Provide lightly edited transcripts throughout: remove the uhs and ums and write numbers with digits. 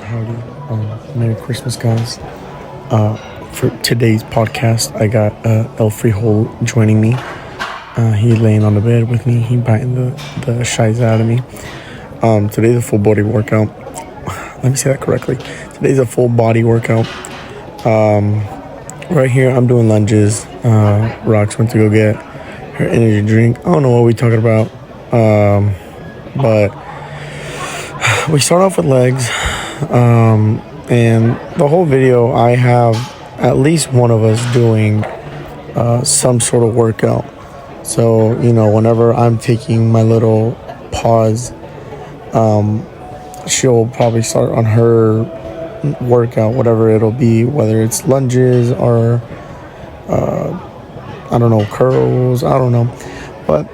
howdy. Merry Christmas, guys. For today's podcast, I got El Frijol joining me. He laying on the bed with me. He biting the shiz out of me. Today's a full body workout. Let me say that correctly. Today's a full body workout. Right here, I'm doing lunges. Rox went to go get her energy drink. I don't know what we're talking about. But we start off with legs. And the whole video, I have at least one of us doing some sort of workout. So, whenever I'm taking my little pause, she'll probably start on her workout, whatever it'll be, whether it's lunges or, curls, I don't know. But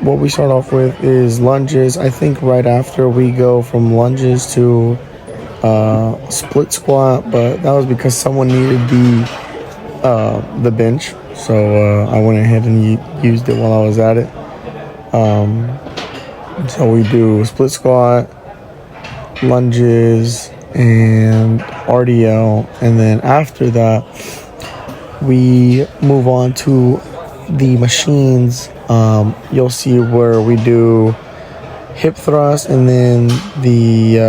what we start off with is lunges. I think right after we go from lunges to split squat, but that was because someone needed the bench, so I went ahead and used it while I was at it. So we do split squat, lunges, and RDL, and then after that we move on to the machines. You'll see where we do hip thrust, and then the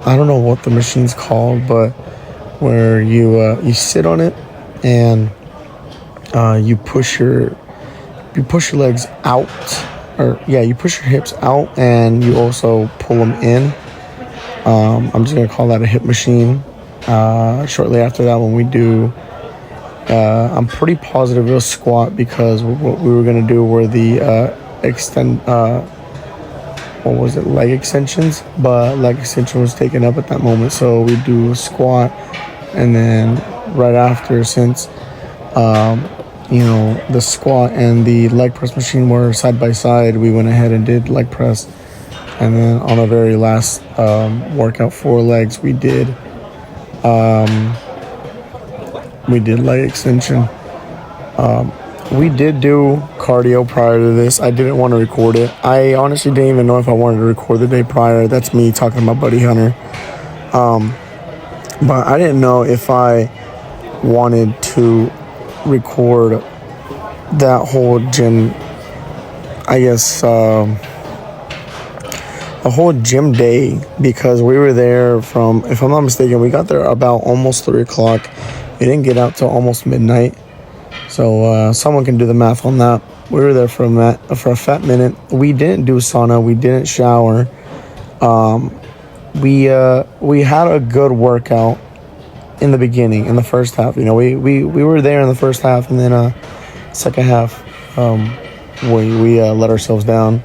I don't know what the machine's called, but where you sit on it and you push your legs out, you push your hips out and you also pull them in. I'm just gonna call that a hip machine. Shortly after that, when we do I'm pretty positive it'll squat, because what we were gonna do were the leg extensions, but leg extension was taken up at that moment, so we do squat. And then right after, since the squat and the leg press machine were side by side, we went ahead and did leg press. And then on the very last workout for legs, we did leg extension. We did do cardio prior to this. I didn't want to record it. I honestly didn't even know if I wanted to record the day prior. That's me talking to my buddy Hunter. But I didn't know if I wanted to record that whole gym, the whole gym day, because we were there from, if I'm not mistaken, we got there about almost 3 o'clock. We didn't get out till almost midnight. So someone can do the math on that. We were there for a fat minute. We didn't do sauna. We didn't shower. We had a good workout in the beginning, in the first half. We were there in the first half, and then second half we let ourselves down.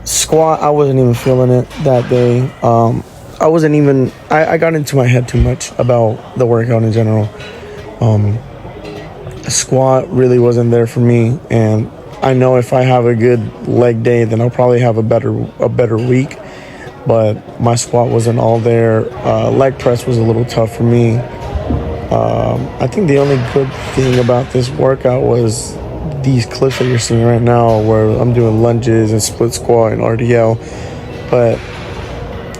Squat, I wasn't even feeling it that day. I got into my head too much about the workout in general. Squat really wasn't there for me, and I know if I have a good leg day, then I'll probably have a better week. But my squat wasn't all there. Leg press was a little tough for me. I think the only good thing about this workout was these clips that you're seeing right now, where I'm doing lunges and split squat and RDL. But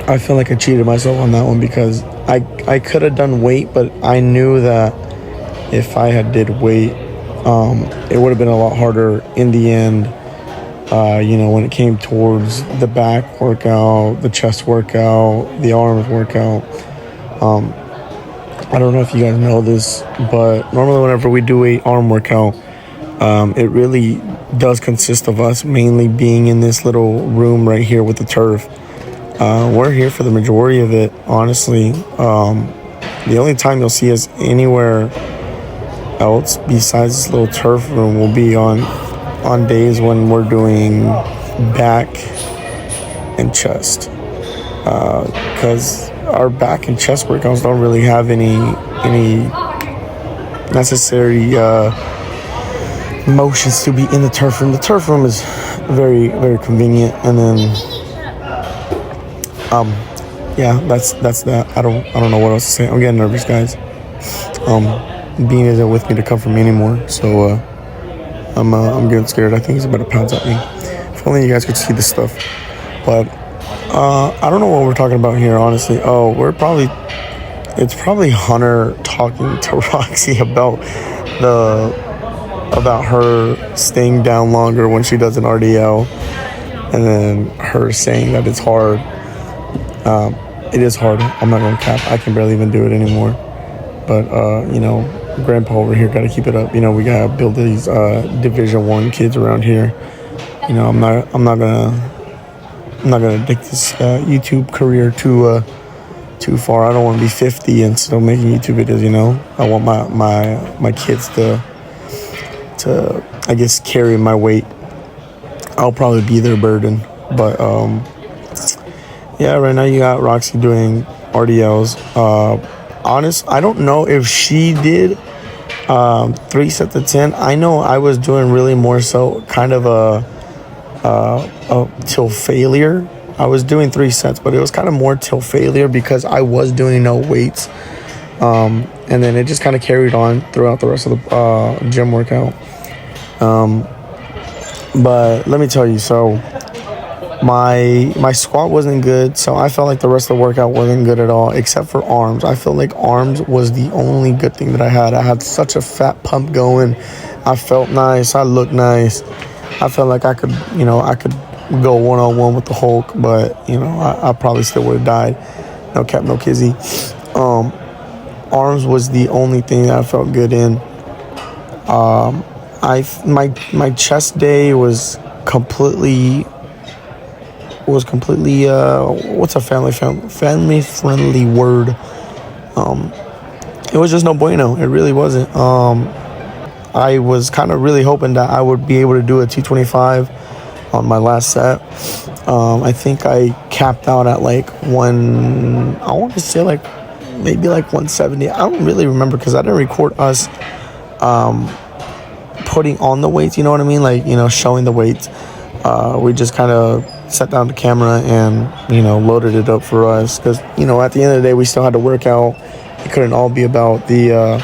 I feel like I cheated myself on that one, because I could have done weight, but I knew that if I had did weight, it would have been a lot harder in the end. When it came towards the back workout, the chest workout, the arms workout. I don't know if you guys know this, but normally whenever we do a arm workout, it really does consist of us mainly being in this little room right here with the turf. We're here for the majority of it, honestly. The only time you'll see us anywhere else besides this little turf room will be on days when we're doing back and chest, because our back and chest workouts don't really have any necessary motions to be in the turf room. The turf room is very, very convenient. And then that's that. I don't know what else to say. I'm getting nervous, guys. Bean isn't with me to comfort me anymore, so I'm getting scared. I think he's about to pounce at me. If only you guys could see this stuff. But I don't know what we're talking about here, honestly. Oh, it's probably Hunter talking to Roxy about her staying down longer when she does an RDL, and then her saying that it's hard. It is hard. I'm not gonna cap. I can barely even do it anymore. But Grandpa over here got to keep it up. We gotta build these Division I kids around here. I'm not gonna take this YouTube career too far. I don't want to be 50 and still making YouTube videos. I want my kids to I guess carry my weight. I'll probably be their burden. But yeah, right now you got Roxy doing RDLs. I don't know if she did 3 sets of 10. I know I was doing really more so kind of a till failure. I was doing 3 sets, but it was kind of more till failure because I was doing no weights. And then it just kind of carried on throughout the rest of the gym workout. But let me tell you, so my squat wasn't good, so I felt like the rest of the workout wasn't good at all, except for arms. I felt like arms was the only good thing that I had. I had such a fat pump going. I felt nice. I looked nice. I felt like I could go one-on-one with the Hulk, but I probably still would have died. No cap, no kizzy. Arms was the only thing that I felt good in. My chest day was completely what's a family friendly word? It was just no bueno. It really wasn't. I was kind of really hoping that I would be able to do a 225 on my last set. I think I capped out at maybe 170. I don't really remember because I didn't record us putting on the weights, you know what I mean? Showing the weights. We just kind of set down the camera and, loaded it up for us. Because, at the end of the day, we still had to work out. It couldn't all be about the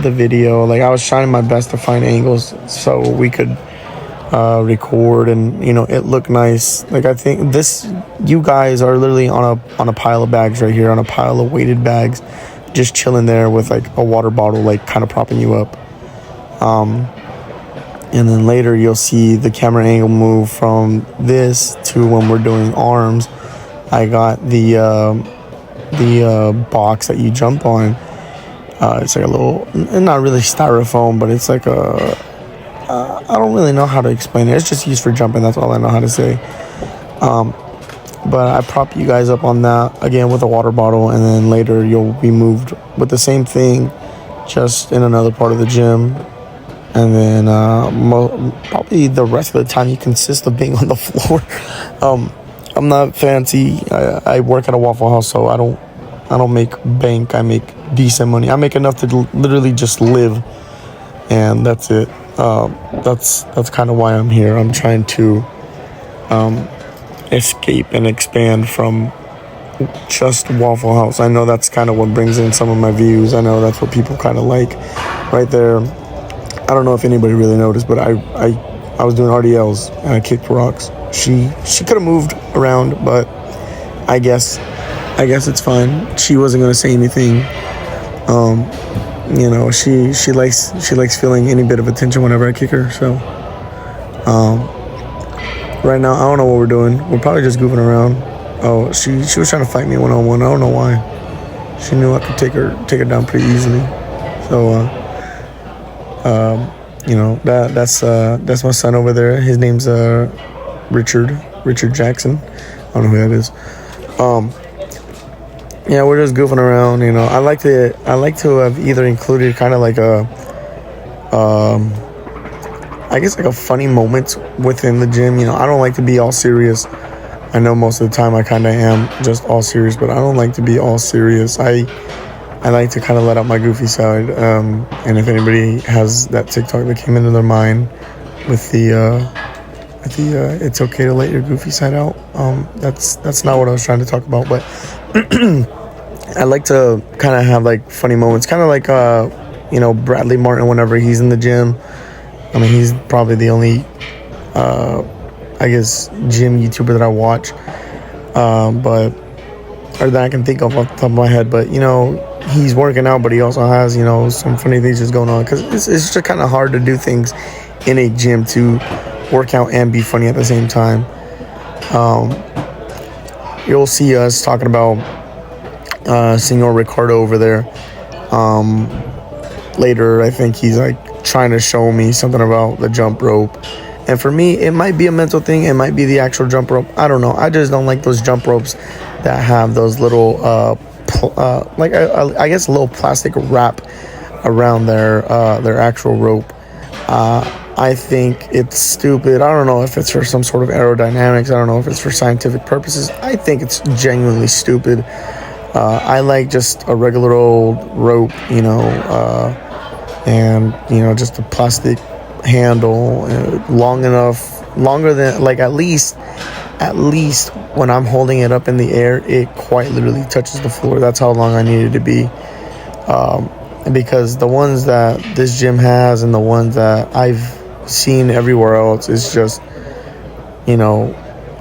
video. I was trying my best to find angles so we could record and, it looked nice. I think you guys are literally on a pile of bags right here, on a pile of weighted bags, just chilling there with, a water bottle, kind of propping you up. And then later you'll see the camera angle move from this to when we're doing arms. I got the box that you jump on. It's like a little, not really styrofoam, but it's like I don't really know how to explain it. It's just used for jumping. That's all I know how to say. But I prop you guys up on that again with a water bottle, and then later you'll be moved with the same thing, just in another part of the gym. And then probably the rest of the time you consist of being on the floor. I'm not fancy. I work at a Waffle House, so I don't make bank. I make decent money. I make enough to literally just live, and that's it. That's kind of why I'm here. I'm trying to escape and expand from just Waffle House. I know that's kind of what brings in some of my views. I know that's what people kind of like right there. I don't know if anybody really noticed, but I was doing RDLs and I kicked rocks. She could have moved around, but I guess it's fine. She wasn't gonna say anything. She likes feeling any bit of attention whenever I kick her. So right now I don't know what we're doing. We're probably just goofing around. Oh, she was trying to fight me one-on-one. I don't know why. She knew I could take her down pretty easily. So that's my son over there. His name's Richard Jackson. I don't know who that is. Yeah, we're just goofing around. I like to have either included kind of like a funny moments within the gym. I don't like to be all serious. I know most of the time I kind of am just all serious, but I don't like to be all serious. I like to kind of let out my goofy side. And if anybody has that TikTok that came into their mind with the it's okay to let your goofy side out, that's not what I was trying to talk about. But I like to kind of have funny moments, kind of like Bradley Martin whenever he's in the gym. I mean, he's probably the only gym YouTuber that I watch. but or that I can think of off the top of my head. But he's working out, but he also has some funny things just going on because it's just kind of hard to do things in a gym to work out and be funny at the same time. You'll see us talking about Senor Ricardo over there later. I think he's like trying to show me something about the jump rope. And for me, it might be a mental thing. It might be the actual jump rope. I don't know. I just don't like those jump ropes that have those little, I guess a little plastic wrap around their actual rope. I think it's stupid. I don't know if it's for some sort of aerodynamics. I don't know if it's for scientific purposes. I think it's genuinely stupid. I like just a regular old rope, and just a plastic handle, longer than at least when I'm holding it up in the air, it quite literally touches the floor. That's how long I need it to be. Because the ones that this gym has and the ones that I've seen everywhere else is just,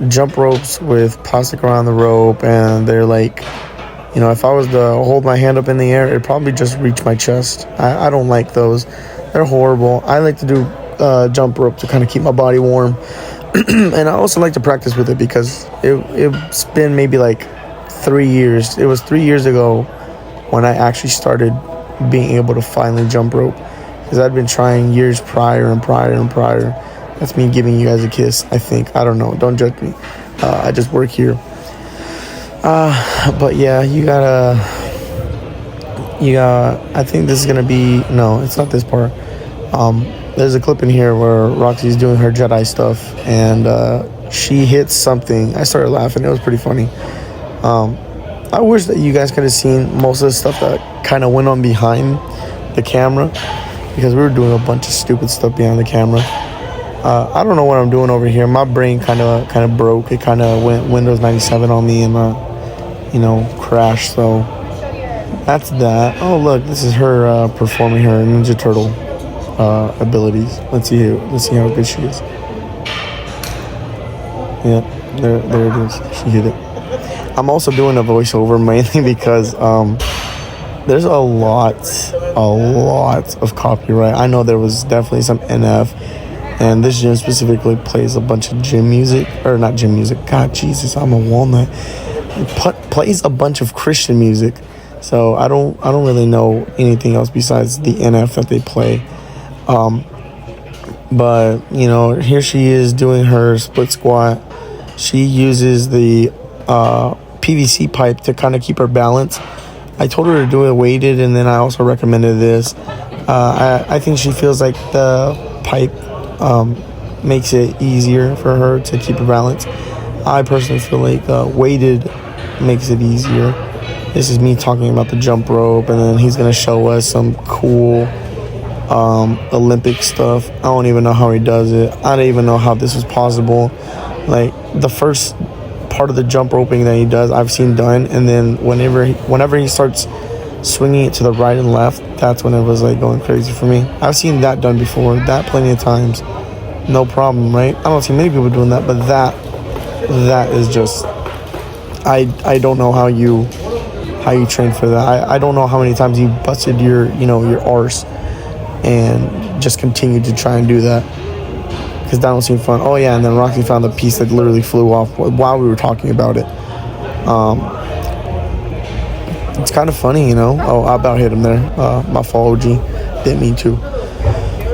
jump ropes with plastic around the rope, and they're like, if I was to hold my hand up in the air, it'd probably just reach my chest. I don't like those. They're horrible. I like to do jump rope to kind of keep my body warm. And I also like to practice with it because it's been maybe like 3 years. It was 3 years ago when I actually started being able to finally jump rope, because I'd been trying years prior. That's me giving you guys a kiss, I think. I don't know. Don't judge me. I just work here. But yeah, I think this is going to be, no, it's not this part. There's a clip in here where Roxy's doing her Jedi stuff, and she hits something. I started laughing. It was pretty funny. I wish that you guys could have seen most of the stuff that kind of went on behind the camera, because we were doing a bunch of stupid stuff behind the camera. I don't know what I'm doing over here. My brain kind of broke. It kind of went Windows 97 on me and crashed. So that's that. Oh look, this is her performing her Ninja Turtle abilities. Let's see how good she is. Yeah, there it is. She hit it. I'm also doing a voiceover mainly because there's a lot of copyright. I know there was definitely some NF, and this gym specifically plays a bunch of gym music, or not gym music. God, Jesus, I'm a walnut. Plays a bunch of Christian music, so I don't really know anything else besides the NF that they play. But here she is doing her split squat. She uses the PVC pipe to kind of keep her balance. I told her to do it weighted, and then I also recommended this. I think she feels like the pipe makes it easier for her to keep her balance. I personally feel like weighted makes it easier. This is me talking about the jump rope, and then he's gonna show us some cool Olympic stuff. I don't even know how he does it. I don't even know how this is possible. Like the first part of the jump roping that he does, I've seen done, and then whenever he starts swinging it to the right and left, that's when it was like going crazy for me. I've seen that done before, that plenty of times, no problem, right? I don't see many people doing that, but that is just, I don't know how you train for that. I don't know how many times you busted your arse and just continued to try and do that, because that don't seem fun. Oh yeah, and then Roxy found the piece that literally flew off while we were talking about it. It's kind of funny, Oh, I about hit him there. My fault, OG. Didn't mean to.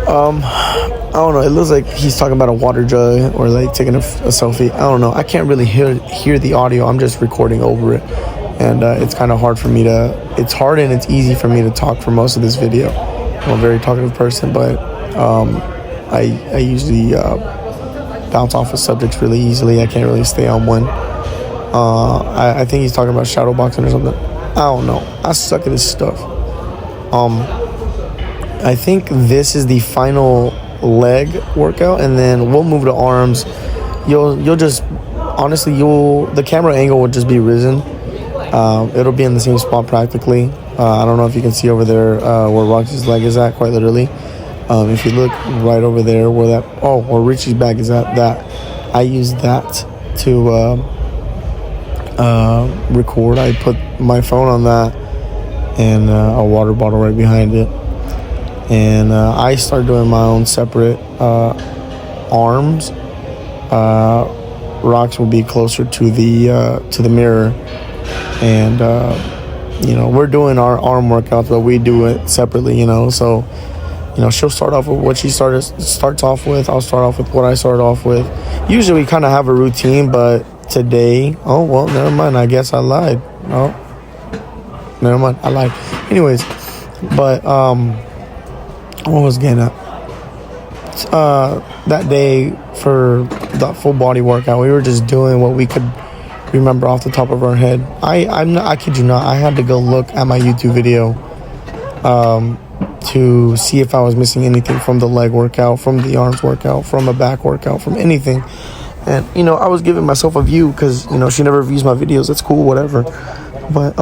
I don't know. It looks like he's talking about a water jug or like taking a selfie. I don't know. I can't really hear the audio. I'm just recording over it, and it's kind of hard for me to. It's hard and it's easy for me to talk for most of this video. I'm a very talkative person, but I usually bounce off of subjects really easily. I can't really stay on one. I think he's talking about shadow boxing or something. I don't know. I suck at this stuff. I think this is the final leg workout, and then we'll move to arms. You'll just honestly the camera angle will just be risen. It'll be in the same spot practically. I don't know if you can see over there where Roxy's leg is at, quite literally. If you look right over there where where Richie's back is at, that I use that to record. I put my phone on that and a water bottle right behind it. And I start doing my own separate arms. Rocks will be closer to the mirror, and we're doing our arm workouts, but we do it separately. So she'll start off with what she starts off with. I'll start off with what I start off with. Usually we kind of have a routine, but today, oh well, never mind. I guess I lied. Oh, never mind. I lied. Anyways, but what was getting at? That day for the full body workout, we were just doing what we could remember off the top of our head. I kid you not, I had to go look at my YouTube video to see if I was missing anything from the leg workout, from the arms workout, from a back workout, from anything. And I was giving myself a view because she never views my videos. It's cool, whatever. But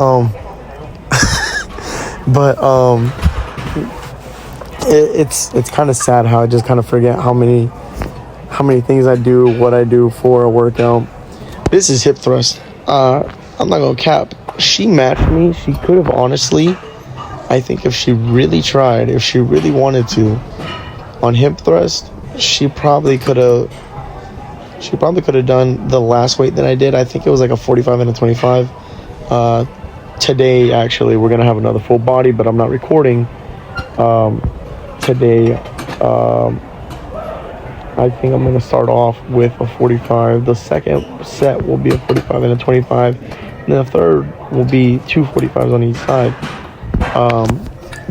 it's kind of sad how I just kind of forget how many things I do, what I do for a workout. This is hip thrust. I'm not gonna cap. She matched me. She could have, honestly. I think if she really tried, if she really wanted to, on hip thrust, she probably could have done the last weight that I did. I think it was like a 45 and a 25. Today, actually, we're gonna have another full body, but I'm not recording. Today, I think I'm going to start off with a 45. The second set will be a 45 and a 25. And then the third will be two 45s on each side.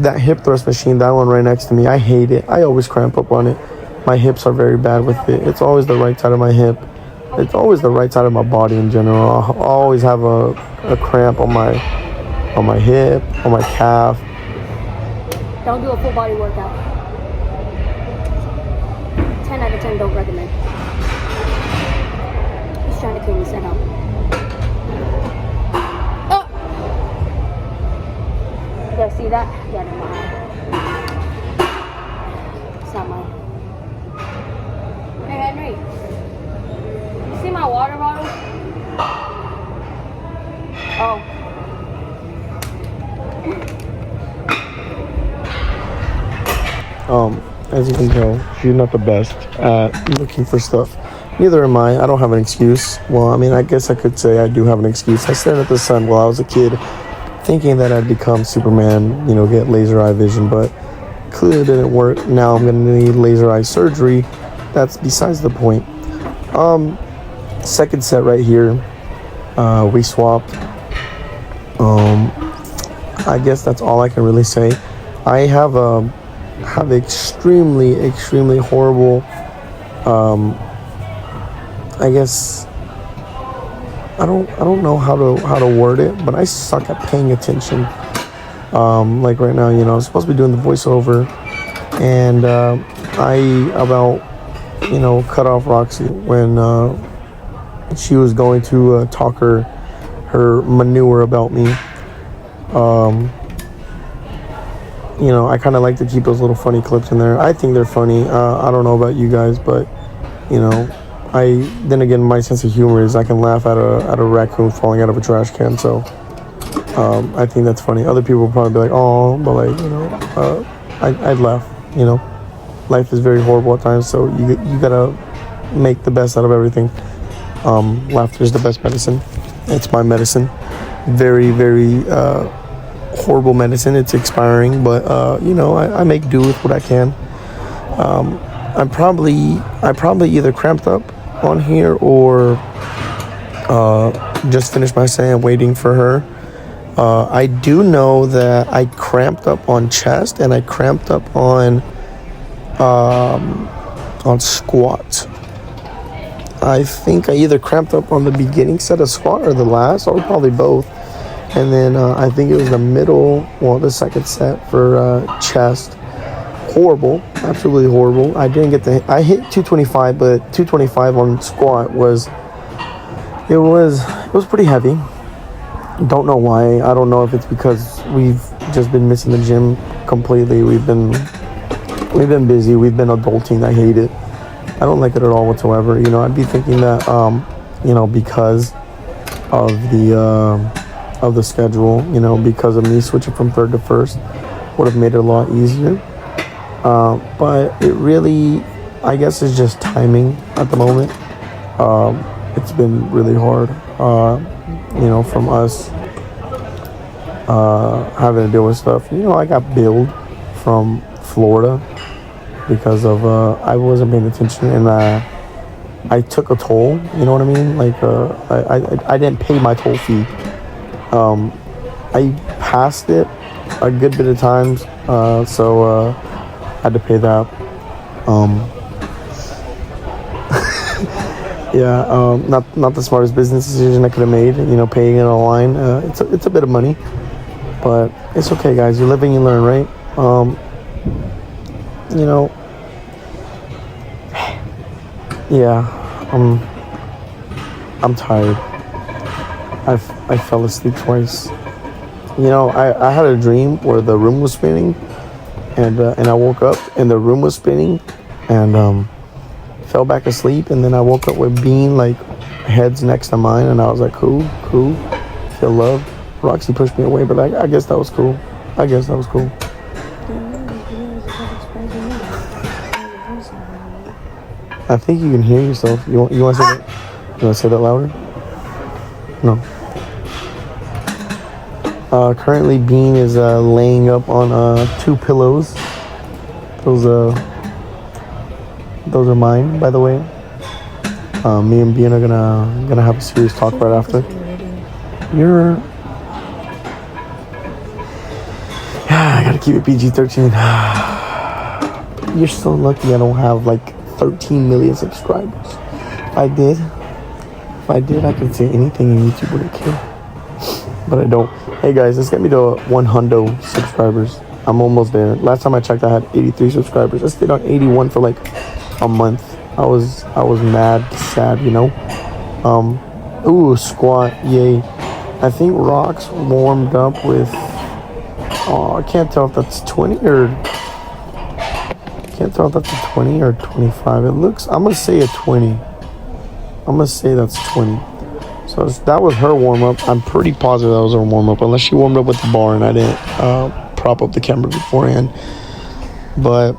That hip thrust machine, that one right next to me, I hate it. I always cramp up on it. My hips are very bad with it. It's always the right side of my hip. It's always the right side of my body in general. I'll always have a cramp on my hip, on my calf. Don't do a full body workout. 10 out of 10 don't recommend. He's trying to kill me, set up. Oh! You guys see that? Yeah, never mind. It's not mine. Hey, Henry. You see my water bottle? Oh. As you can tell, she's not the best at looking for stuff. Neither am I. I don't have an excuse. Well, I mean, I guess I could say I do have an excuse. I stared at the sun while I was a kid, thinking that I'd become Superman, get laser eye vision, but clearly it didn't work. Now I'm going to need laser eye surgery. That's besides the point. Second set right here, we swapped. I guess that's all I can really say. I have extremely horrible, I guess, I don't know how to word it, but I suck at paying attention. Like right now, I'm supposed to be doing the voiceover, and I about, cut off Roxy when she was going to talk her manure about me. I kind of like to keep those little funny clips in there. I think they're funny. I don't know about you guys, but then again, my sense of humor is I can laugh at a raccoon falling out of a trash can. So I think that's funny. Other people will probably be like, oh, but I'd laugh. Life is very horrible at times, so you gotta make the best out of everything. Laughter is the best medicine. It's my medicine. Very, very horrible medicine. It's expiring, but I make do with what I can. I probably either cramped up on here or just finished my say. I'm waiting for her. I do know that I cramped up on chest and I cramped up on squat. I think I either cramped up on the beginning set of squat or the last, or probably both. And then I think it was the second set for chest. Horrible, absolutely horrible. I didn't get I hit 225, but 225 on squat was pretty heavy. Don't know why. I don't know if it's because we've just been missing the gym completely. We've been busy. We've been adulting. I hate it. I don't like it at all whatsoever. I'd be thinking that because of the schedule. You know, because of me switching from third to first, would have made it a lot easier. But it really, I guess, is just timing at the moment. It's been really hard. You know, from us having to deal with stuff. You know, I got billed from Florida because of I wasn't paying attention, and I took a toll. You know what I mean? Like I didn't pay my toll fee. I passed it a good bit of times, so had to pay that. Yeah, not the smartest business decision I could have made. You know, paying it online. It's a bit of money, but it's okay, guys. You live and you learn, right? You know, yeah, I'm tired. I fell asleep twice. You know, I had a dream where the room was spinning, and I woke up and the room was spinning, and fell back asleep, and then I woke up with Bean like heads next to mine, and I was like, cool, feel loved. Roxy pushed me away, but I guess that was cool. I think you can hear yourself. You want to say that? You want to say that louder? No. Currently, Bean is laying up on 2 pillows. Those are mine, by the way. Me and Bean are gonna have a serious talk right after. I gotta keep it PG-13. You're so lucky I don't have like 13 million subscribers. If I did, I could say anything and YouTube wouldn't care. But I don't. Hey guys, let's get me to 100 subscribers. I'm almost there. Last time I checked, I had 83 subscribers. I stayed on 81 for like a month. I was mad, sad, you know. Ooh, squat, yay. I think Rox warmed up with. Oh, I can't tell if that's 20 or. Can't tell if that's a 20 or 25. It looks. I'm gonna say a 20. I'm gonna say that's 20. So that was her warm up. I'm pretty positive that was her warm up, unless she warmed up with the bar and I didn't prop up the camera beforehand. But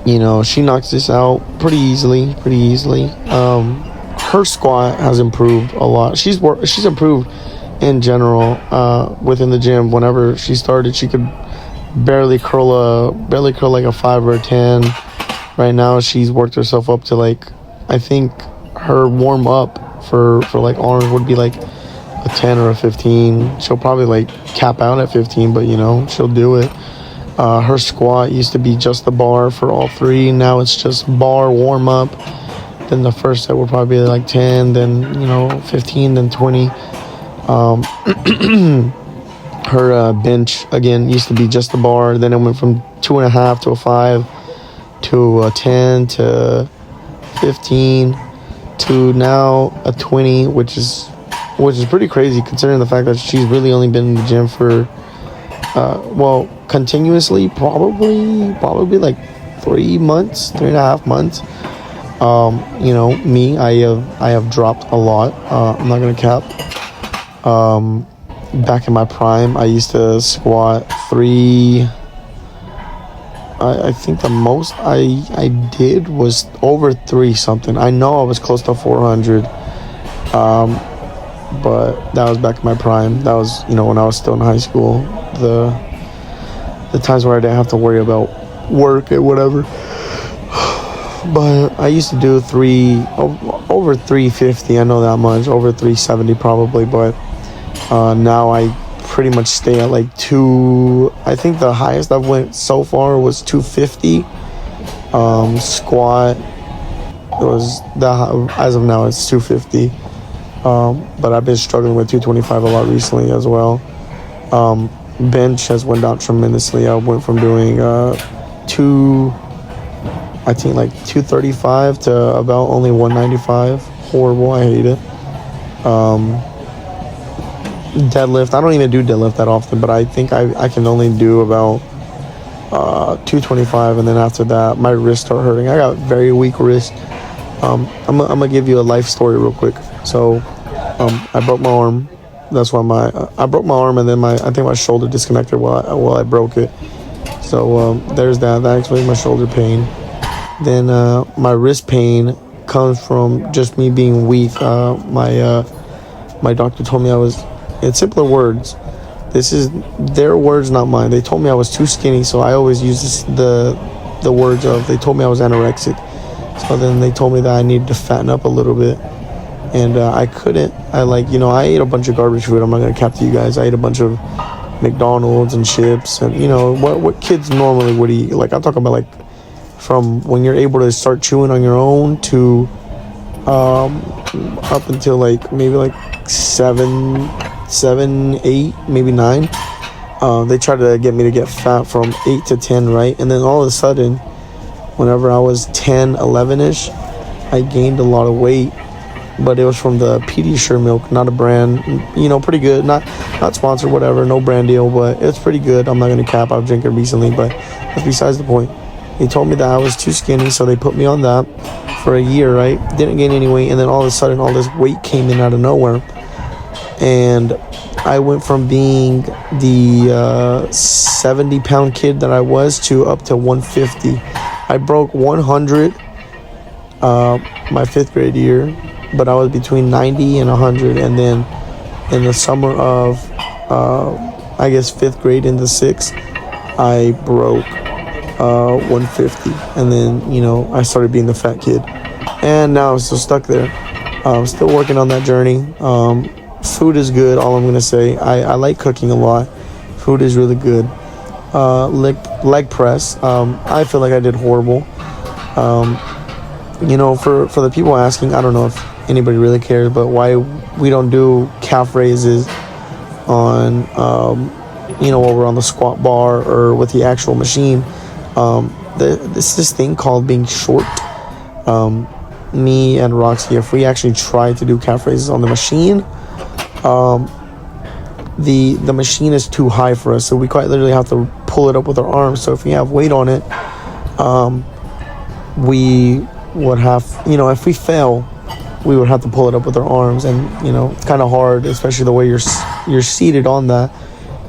you know, she knocks this out pretty easily. Her squat has improved a lot. She's improved in general within the gym. Whenever she started, she could barely curl like a 5 or a 10. Right now, she's worked herself up to like, I think her warm up for like arms would be like a 10 or a 15. She'll probably like cap out at 15, but you know, she'll do it. Her squat used to be just the bar for all 3. Now it's just bar, warm up. Then the first set will probably be like 10, then, you know, 15, then 20. Her bench, again, used to be just the bar. Then it went from 2.5 to a 5 to a 10 to 15 to now a 20, which is pretty crazy considering the fact that she's really only been in the gym for continuously probably like 3.5 months. You know, me, I have dropped a lot. I'm not gonna cap. Back in my prime, I used to squat 3. I think the most I did was over 3 something. I know I was close to 400. But that was back in my prime. That was, you know, when I was still in high school. The times where I didn't have to worry about work and whatever. But I used to do over 350. I know that much. Over 370 probably. But now I pretty much stay at like 2. I think the highest I've went so far was 250. Squat. It was as of now it's 250. But I've been struggling with 225 a lot recently as well. Bench has went down tremendously. I went from doing 235 to about only 195. Horrible. I hate it. Deadlift. I don't even do deadlift that often, but I think I can only do about 225, and then after that, my wrists start hurting. I got very weak wrist. I'm gonna give you a life story real quick. So I broke my arm. That's why I broke my arm, and then I think my shoulder disconnected while I broke it. So there's that. That explains my shoulder pain. Then my wrist pain comes from just me being weak. My doctor told me I was. In simpler words, this is their words, not mine. They told me I was too skinny, so I always use the words of. They told me I was anorexic. So then they told me that I needed to fatten up a little bit. And I couldn't. I ate a bunch of garbage food. I'm not going to cap to you guys. I ate a bunch of McDonald's and chips and, what kids normally would eat. Like, I'm talking about, like, from when you're able to start chewing on your own to up until, like, maybe, like, 7, 8, maybe 9. They tried to get me to get fat from 8 to 10, right? And then all of a sudden, whenever I was 10, 11-ish, I gained a lot of weight. But it was from the Pediasure milk, not a brand, pretty good. Not sponsored, whatever, no brand deal, but it's pretty good. I'm not going to cap. I've drank it recently, but that's besides the point. They told me that I was too skinny, so they put me on that for a year, right? Didn't gain any weight, and then all of a sudden, all this weight came in out of nowhere. And I went from being the 70-pound kid that I was to up to 150. I broke 100 my 5th grade year. But I was between 90 and 100, and then in the summer of, 5th grade into 6th, I broke 150, and then, I started being the fat kid, and now I'm still stuck there. I'm still working on that journey. Food is good, all I'm going to say. I like cooking a lot. Food is really good. Leg press, I feel like I did horrible. For the people asking, I don't know if anybody really cares, but why we don't do calf raises on, while we're on the squat bar or with the actual machine. This thing called being short. Me and Roxy, if we actually try to do calf raises on the machine, the machine is too high for us, so we quite literally have to pull it up with our arms. So if we have weight on it, we would have, if we fail, we would have to pull it up with our arms, and it's kind of hard, especially the way you're seated on that.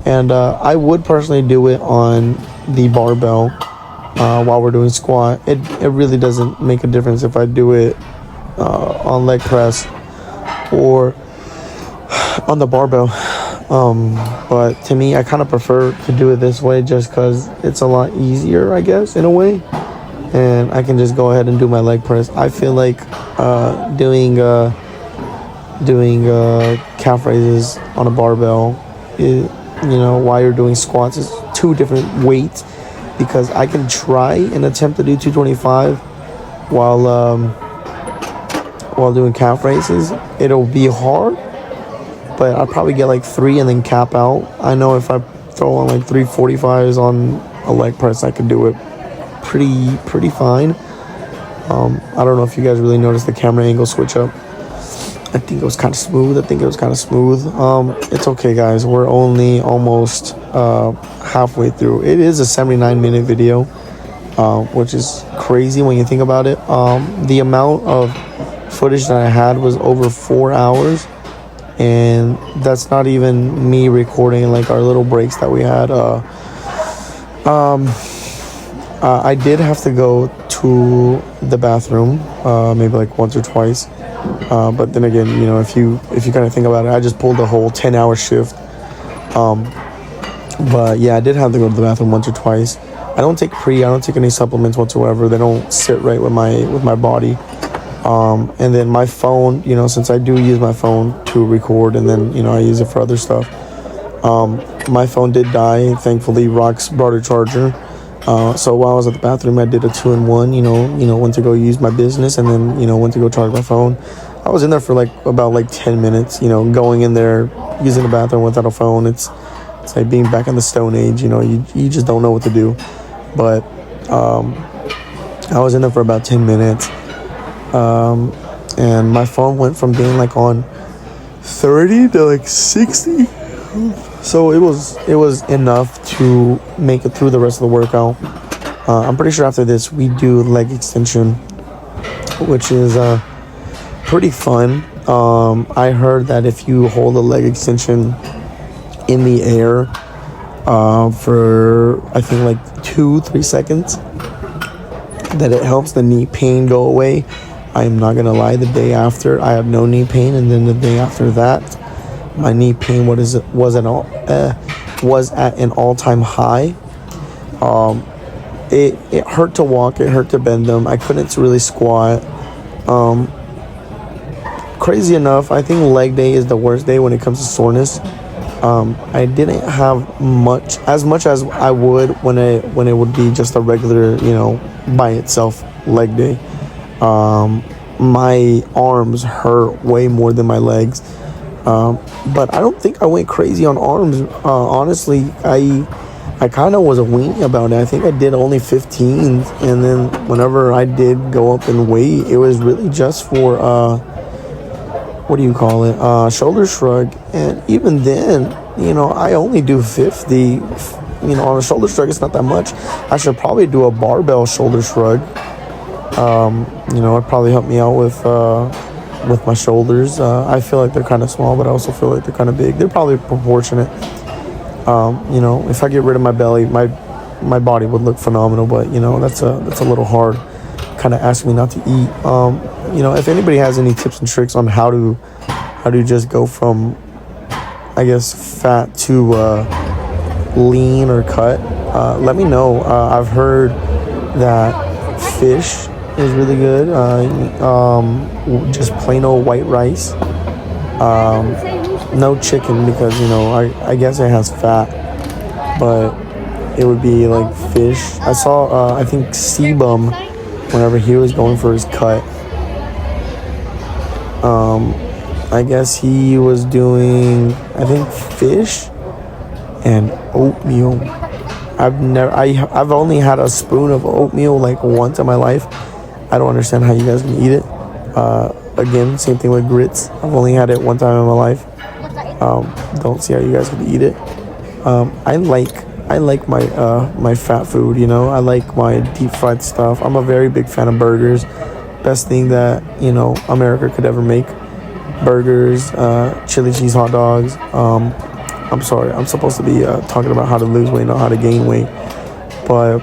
And I would personally do it on the barbell while we're doing squat. It really doesn't make a difference if I do it on leg press or on the barbell. But to me, I kind of prefer to do it this way just because it's a lot easier, I guess, in a way. And I can just go ahead and do my leg press. I feel like doing calf raises on a barbell, while you're doing squats, is 2 different weights, because I can try and attempt to do 225 while doing calf raises. It'll be hard, but I'll probably get like 3 and then cap out. I know if I throw on like 345s on a leg press, I could do it pretty fine. I don't know if you guys really noticed the camera angle switch up. I think it was kind of smooth. It's okay, guys. We're only almost halfway through. It is a 79-minute video, which is crazy when you think about it. The amount of footage that I had was over 4 hours, and that's not even me recording like our little breaks that we had. I did have to go to the bathroom, maybe like once or twice. But then again, if you kind of think about it, I just pulled a whole 10-hour shift. But yeah, I did have to go to the bathroom once or twice. I don't take any supplements whatsoever. They don't sit right with my body. And then my phone, since I do use my phone to record, and then, I use it for other stuff. My phone did die. Thankfully, Rox brought a charger. So while I was at the bathroom, I did a 2-in-1, went to go use my business, and then, went to go charge my phone. I was in there for about 10 minutes, going in there, using the bathroom without a phone. It's like being back in the Stone Age, you just don't know what to do. But I was in there for about 10 minutes. And my phone went from being on 30 to 60. So it was enough to make it through the rest of the workout. I'm pretty sure after this we do leg extension, which is pretty fun. I heard that if you hold a leg extension in the air for I think like 2-3 seconds, that it helps the knee pain go away. I am not gonna lie, the day after I had no knee pain, and then the day after that, my knee pain was at an all-time high. It hurt to walk, it hurt to bend them. I couldn't really squat. Crazy enough, I think leg day is the worst day when it comes to soreness. I didn't have as much as I would when it would be just a regular, by itself leg day. My arms hurt way more than my legs. But I don't think I went crazy on arms. Honestly, I kind of was a weenie about it. I think I did only 15, and then whenever I did go up in weight, it was really just for shoulder shrug. And even then, I only do 50. On a shoulder shrug, it's not that much. I should probably do a barbell shoulder shrug. It'd probably help me out with my shoulders. I feel like they're kind of small, but I also feel like they're kind of big. They're probably proportionate. If I get rid of my belly, my body would look phenomenal. But that's a little hard. Kind of ask me not to eat. If anybody has any tips and tricks on how to just go from, I guess, fat to lean or cut, let me know. I've heard that fish is really good. Just plain old white rice. No chicken because I guess it has fat, but it would be like fish. I saw I think Sebum, whenever he was going for his cut, I guess he was doing, I think, fish and oatmeal. I've only had a spoon of oatmeal like once in my life. I don't understand how you guys can eat it. Again, same thing with grits. I've only had it one time in my life. Don't see how you guys can eat it. I like my fat food. I like my deep fried stuff. I'm a very big fan of burgers. Best thing that America could ever make. Burgers, chili cheese hot dogs. I'm sorry, I'm supposed to be talking about how to lose weight, not how to gain weight. But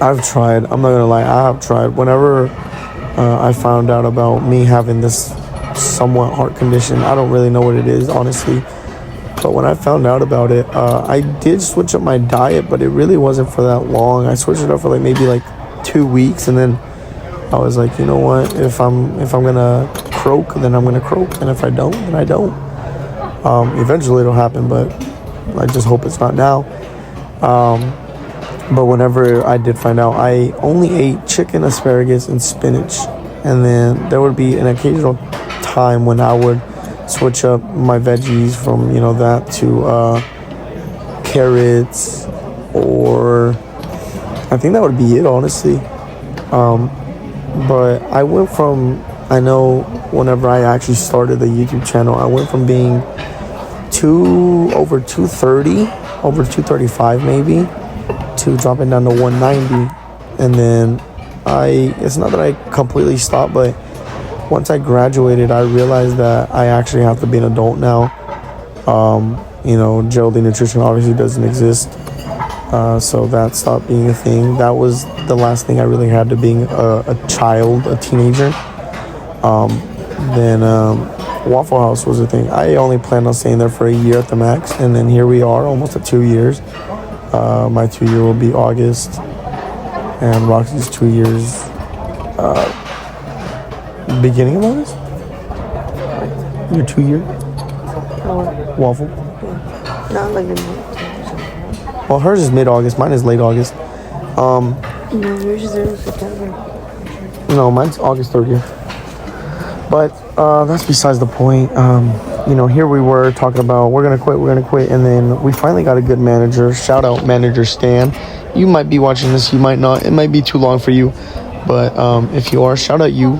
I've tried. I'm not gonna lie, I have tried. Whenever I found out about me having this somewhat heart condition, I don't really know what it is, honestly. But when I found out about it, I did switch up my diet, but it really wasn't for that long. I switched it up for maybe 2 weeks, and then I was like, you know what? If I'm gonna croak, then I'm gonna croak, and if I don't, then I don't. Eventually it'll happen, but I just hope it's not now. But whenever I did find out, I only ate chicken, asparagus, and spinach, and then there would be an occasional time when I would switch up my veggies from that to carrots, or I think that would be it, honestly. But I went from, I know whenever I actually started the YouTube channel, I went from being over 230, over 235 maybe, to dropping down to 190. And then it's not that I completely stopped, but once I graduated, I realized that I actually have to be an adult now. Geraldine Nutrition obviously doesn't exist. So that stopped being a thing. That was the last thing I really had to being a child, a teenager. Then Waffle House was a thing. I only planned on staying there for a year at the max, and then here we are, almost at 2 years. My 2 year will be August, and Roxy's 2 years beginning of August. Your 2 year Waffle. Not like Well, hers is mid-August. Mine is late August. no, yours is early September. No, mine's August 30th. But that's besides the point. Here we were talking about we're gonna quit, and then we finally got a good manager. Shout out Manager Stan. You might be watching this, you might not. It might be too long for you, but if you are, shout out you.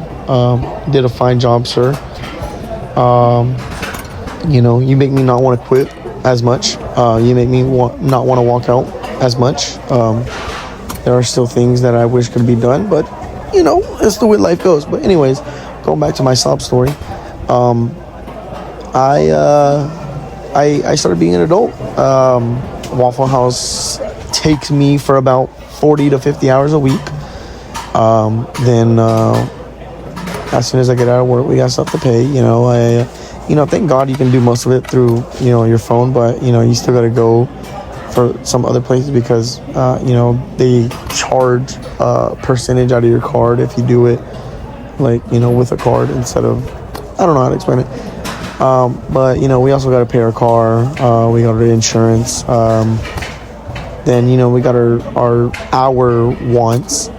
Did a fine job, sir. You make me not want to quit as much. You make me not want to walk out as much. There are still things that I wish could be done, but it's the way life goes. But anyways, going back to my sob story, I started being an adult. Waffle House takes me for about 40 to 50 hours a week. Then as soon as I get out of work, we got stuff to pay. Thank God you can do most of it through your phone, but you still got to go for some other places because they charge a percentage out of your card if you do it with a card instead of, I don't know how to explain it. But we also got to pay our car. We got our insurance. Then we got our wants,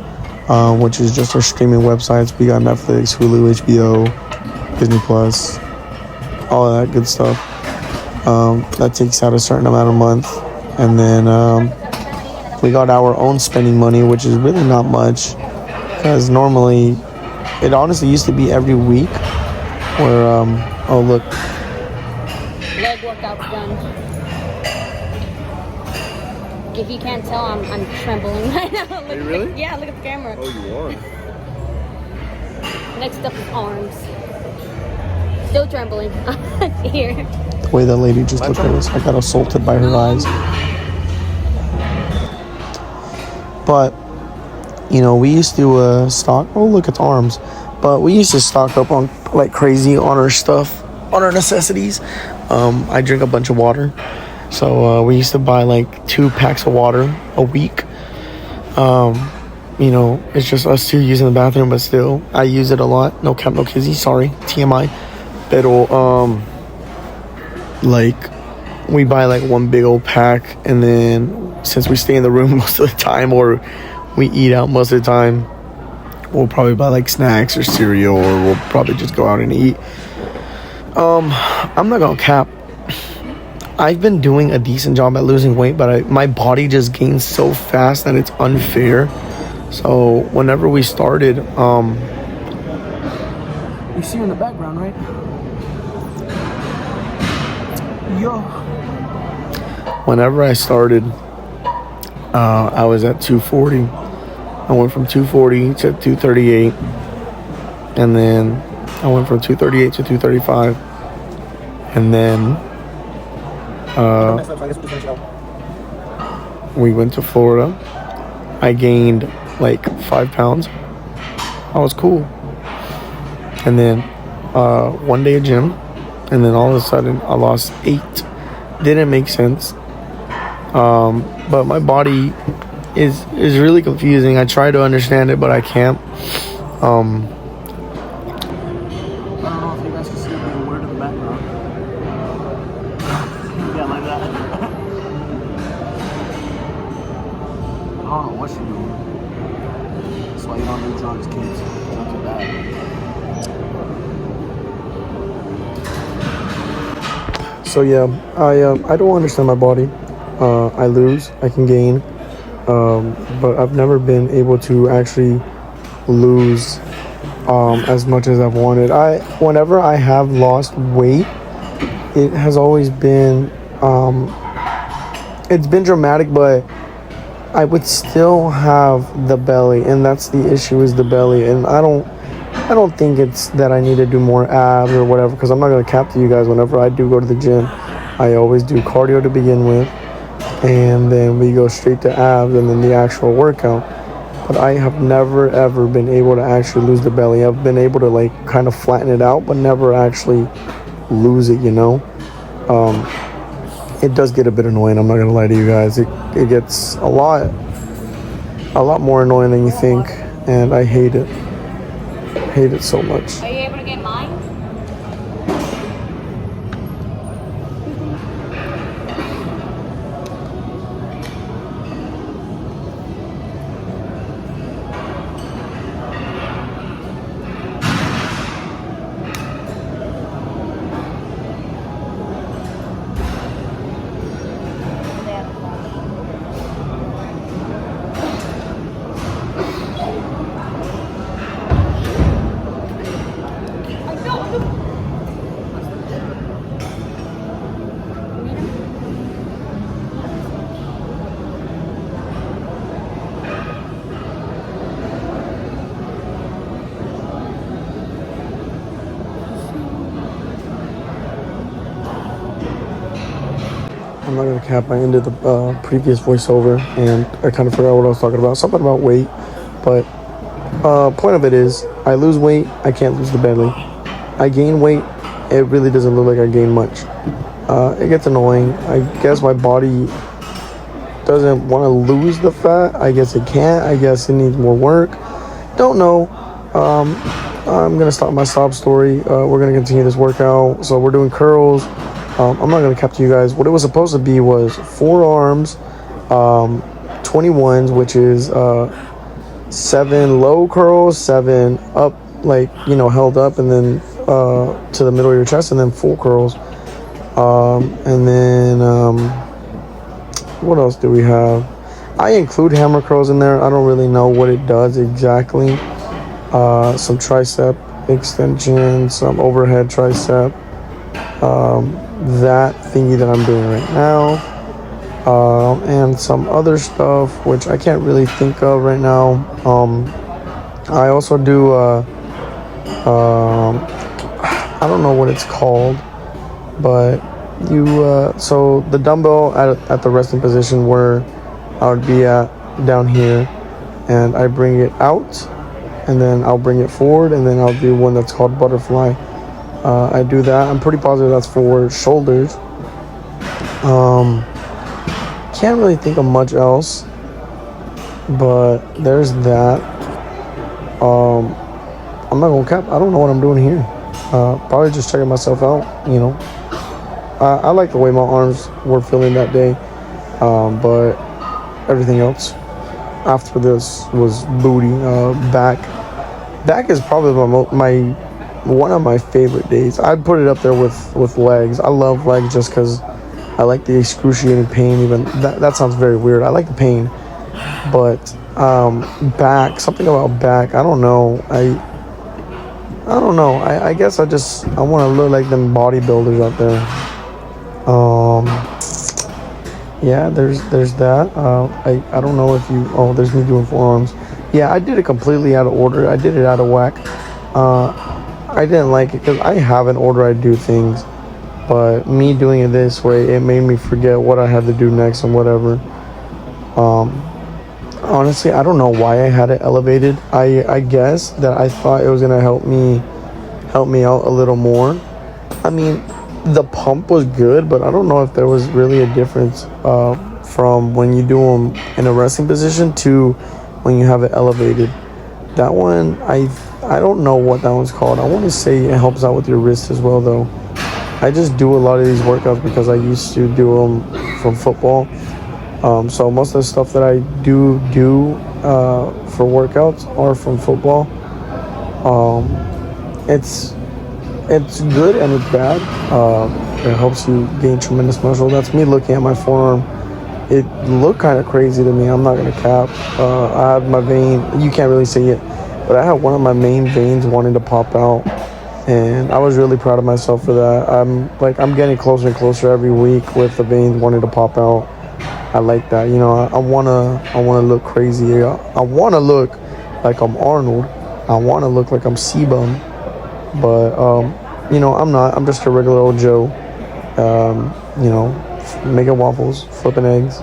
which is just our streaming websites. We got Netflix, Hulu, HBO, Disney Plus, all of that good stuff. That takes out a certain amount a month, and then we got our own spending money, which is really not much, because normally it honestly used to be every week where oh look, Leg workout's done. If you can't tell, I'm trembling right now. Are you really? Yeah, look at the camera. oh, you are. Next up is arms. Still trembling. Here. The way that lady just looked at us, I got assaulted by her eyes. But we used to stock. Oh, look, it's arms. But we used to stock up on like crazy on our stuff, on our necessities. I drink a bunch of water, so we used to buy like 2 packs of water a week. It's just us two using the bathroom, but still, I use it a lot. No cap, no kizzy. Sorry, TMI. Pero we buy like one big old pack, and then since we stay in the room most of the time, or we eat out most of the time, we'll probably buy like snacks or cereal, or we'll probably just go out and eat. I'm not gonna cap. I've been doing a decent job at losing weight, but my body just gains so fast that it's unfair. So whenever we started, you see her in the background, right? Yo. Whenever I started, I was at 240. I went from 240 to 238, and then I went from 238 to 235, and then we went to Florida. I gained like 5 pounds. I was cool. And then one day at gym, and then all of a sudden I lost 8. Didn't make sense. But my body is really confusing. I try to understand it, but I can't. I don't know if you guys can see the word in the background. Yeah, like that. I don't know what she's doing. That's why you don't do drugs, kids. Drugs are bad. So yeah, I don't understand my body. I lose, I can gain, but I've never been able to actually lose as much as I've wanted. Whenever I have lost weight, it has always been it's been dramatic, but I would still have the belly, and that's the issue, is the belly. And I don't think it's that I need to do more abs or whatever, because I'm not going to cap to you guys. Whenever I do go to the gym, I always do cardio to begin with, and then we go straight to abs and then the actual workout. But I have never ever been able to actually lose the belly. I've been able to like kind of flatten it out, but never actually lose it, It does get a bit annoying, I'm not going to lie to you guys. It gets a lot more annoying than you think, and I hate it. Hate it so much. Are you able to get mine? I'm not gonna cap. I ended the previous voiceover, and I kind of forgot what I was talking about. Something about weight, but point of it is, I lose weight. I can't lose the belly. I gain weight. It really doesn't look like I gain much. It gets annoying. I guess my body doesn't want to lose the fat. I guess it can't. I guess it needs more work. Don't know. I'm gonna stop my sob story. We're gonna continue this workout. So we're doing curls. I'm not gonna cap to you guys. What it was supposed to be was forearms, 21s, which is 7 low curls, 7 up, like, you know, held up, and then to the middle of your chest, and then full curls. And then what else do we have? I include hammer curls in there. I don't really know what it does exactly. Some tricep extension, some overhead tricep. That thingy that I'm doing right now, and some other stuff which I can't really think of right now. I also do I don't know what it's called, but you so the dumbbell at the resting position where I would be at down here, and I bring it out, and then I'll bring it forward, and then I'll do one that's called butterfly. I do that. I'm pretty positive that's for shoulders. Can't really think of much else, but there's that. I'm not gonna cap. I don't know what I'm doing here. Probably just checking myself out, you know. I like the way my arms were feeling that day, but everything else after this was booty. Back is probably my one of my favorite days. I'd put it up there with legs. I love legs just because I like the excruciating pain. Even that sounds very weird. I like the pain, but back, something about back, I don't know. I guess I want to look like them bodybuilders out there. Yeah, there's that. I don't know if you. Oh, there's me doing forearms. Yeah, I did it completely out of order. I did it out of whack. I didn't like it because I have an order I do things, but me doing it this way, it made me forget what I had to do next and whatever. Honestly, I don't know why I had it elevated. I guess that I thought it was gonna help me out a little more. I mean, the pump was good, but I don't know if there was really a difference from when you do them in a resting position to when you have it elevated. That one, I don't know what that one's called. I want to say it helps out with your wrist as well, though. I just do a lot of these workouts because I used to do them from football. So most of the stuff that I do for workouts are from football. It's good and it's bad. It helps you gain tremendous muscle. That's me looking at my forearm. It looked kind of crazy to me. I'm not gonna cap. I had my vein. You can't really see it, but I had one of my main veins wanting to pop out, and I was really proud of myself for that. I'm getting closer and closer every week with the veins wanting to pop out. I like that. You know, I wanna look crazy. I wanna look like I'm Arnold. I wanna look like I'm Sebum, but you know, I'm not. I'm just a regular old Joe. You know, making waffles, flipping eggs.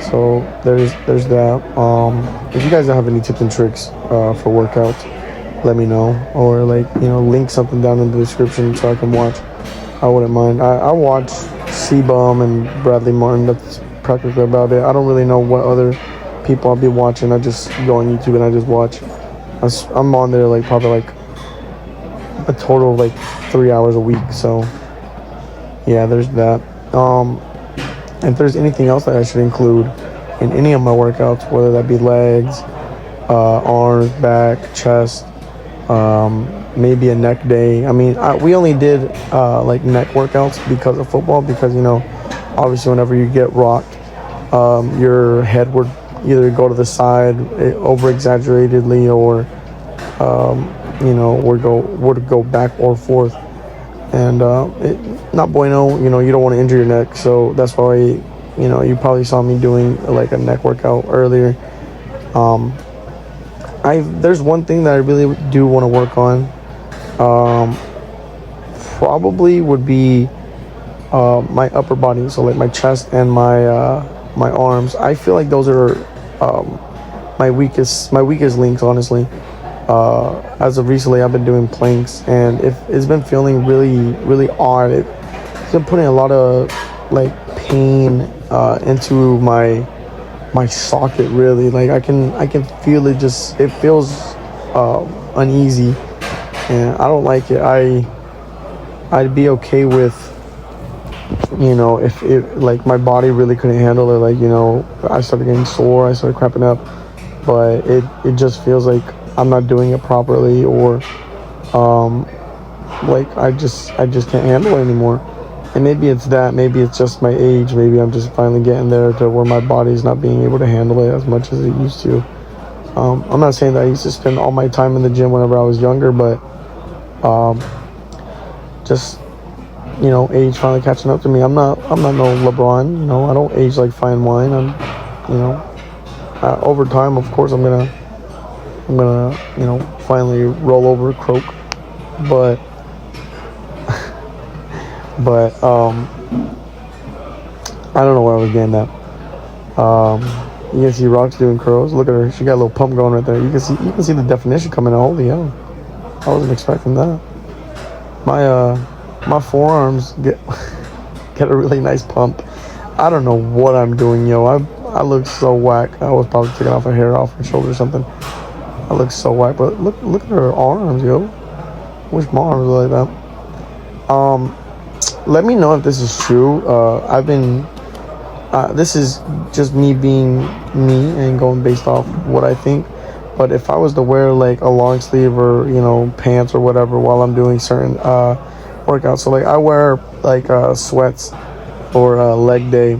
So there's that. If you guys have any tips and tricks for workouts, let me know, or link something down in the description so I can watch. I wouldn't mind. I watch C-Bum and Bradley Martin. That's practically about it. I don't really know what other people I'll be watching. I just go on YouTube and I just watch. I'm on there probably a total of 3 hours a week. So yeah, there's that. If there's anything else that I should include in any of my workouts, whether that be legs, arms, back, chest, maybe a neck day. I mean, we only did neck workouts because of football, because obviously whenever you get rocked, your head would either go to the side over exaggeratedly, or would go back or forth, and not bueno. You don't want to injure your neck, so that's why you probably saw me doing a neck workout earlier. There's one thing that I really do want to work on. Probably would be my upper body, so like my chest and my arms. I feel like those are my weakest links, honestly. As of recently, I've been doing planks, and it's been feeling really odd. It's been putting a lot of like pain into my socket. Really, like I can feel it. Just it feels uneasy, and I don't like it. I'd be okay with, if it like my body really couldn't handle it. Like, I started getting sore, I started cramping up, but it just feels like I'm not doing it properly, or like I just can't handle it anymore. And maybe it's that, maybe it's just my age, maybe I'm just finally getting there to where my body's not being able to handle it as much as it used to. I'm not saying that I used to spend all my time in the gym whenever I was younger, but just age finally catching up to me. I'm not no LeBron, I don't age like fine wine. Over time, of course, I'm gonna finally roll over, croak, but I don't know where I was getting at. You can see Rox doing curls. Look at her, she got a little pump going right there. You can see the definition coming out. Holy hell, I wasn't expecting that. My forearms get a really nice pump. I don't know what I'm doing, yo. I look so whack. I was probably taking off a hair off her shoulder or something. I look so whack, but look at her arms, yo. Wish my arms were like that. Let me know if this is true. This is just me being me and going based off what I think. But if I was to wear like a long sleeve or pants or whatever while I'm doing certain workouts, so like I wear like sweats for leg day.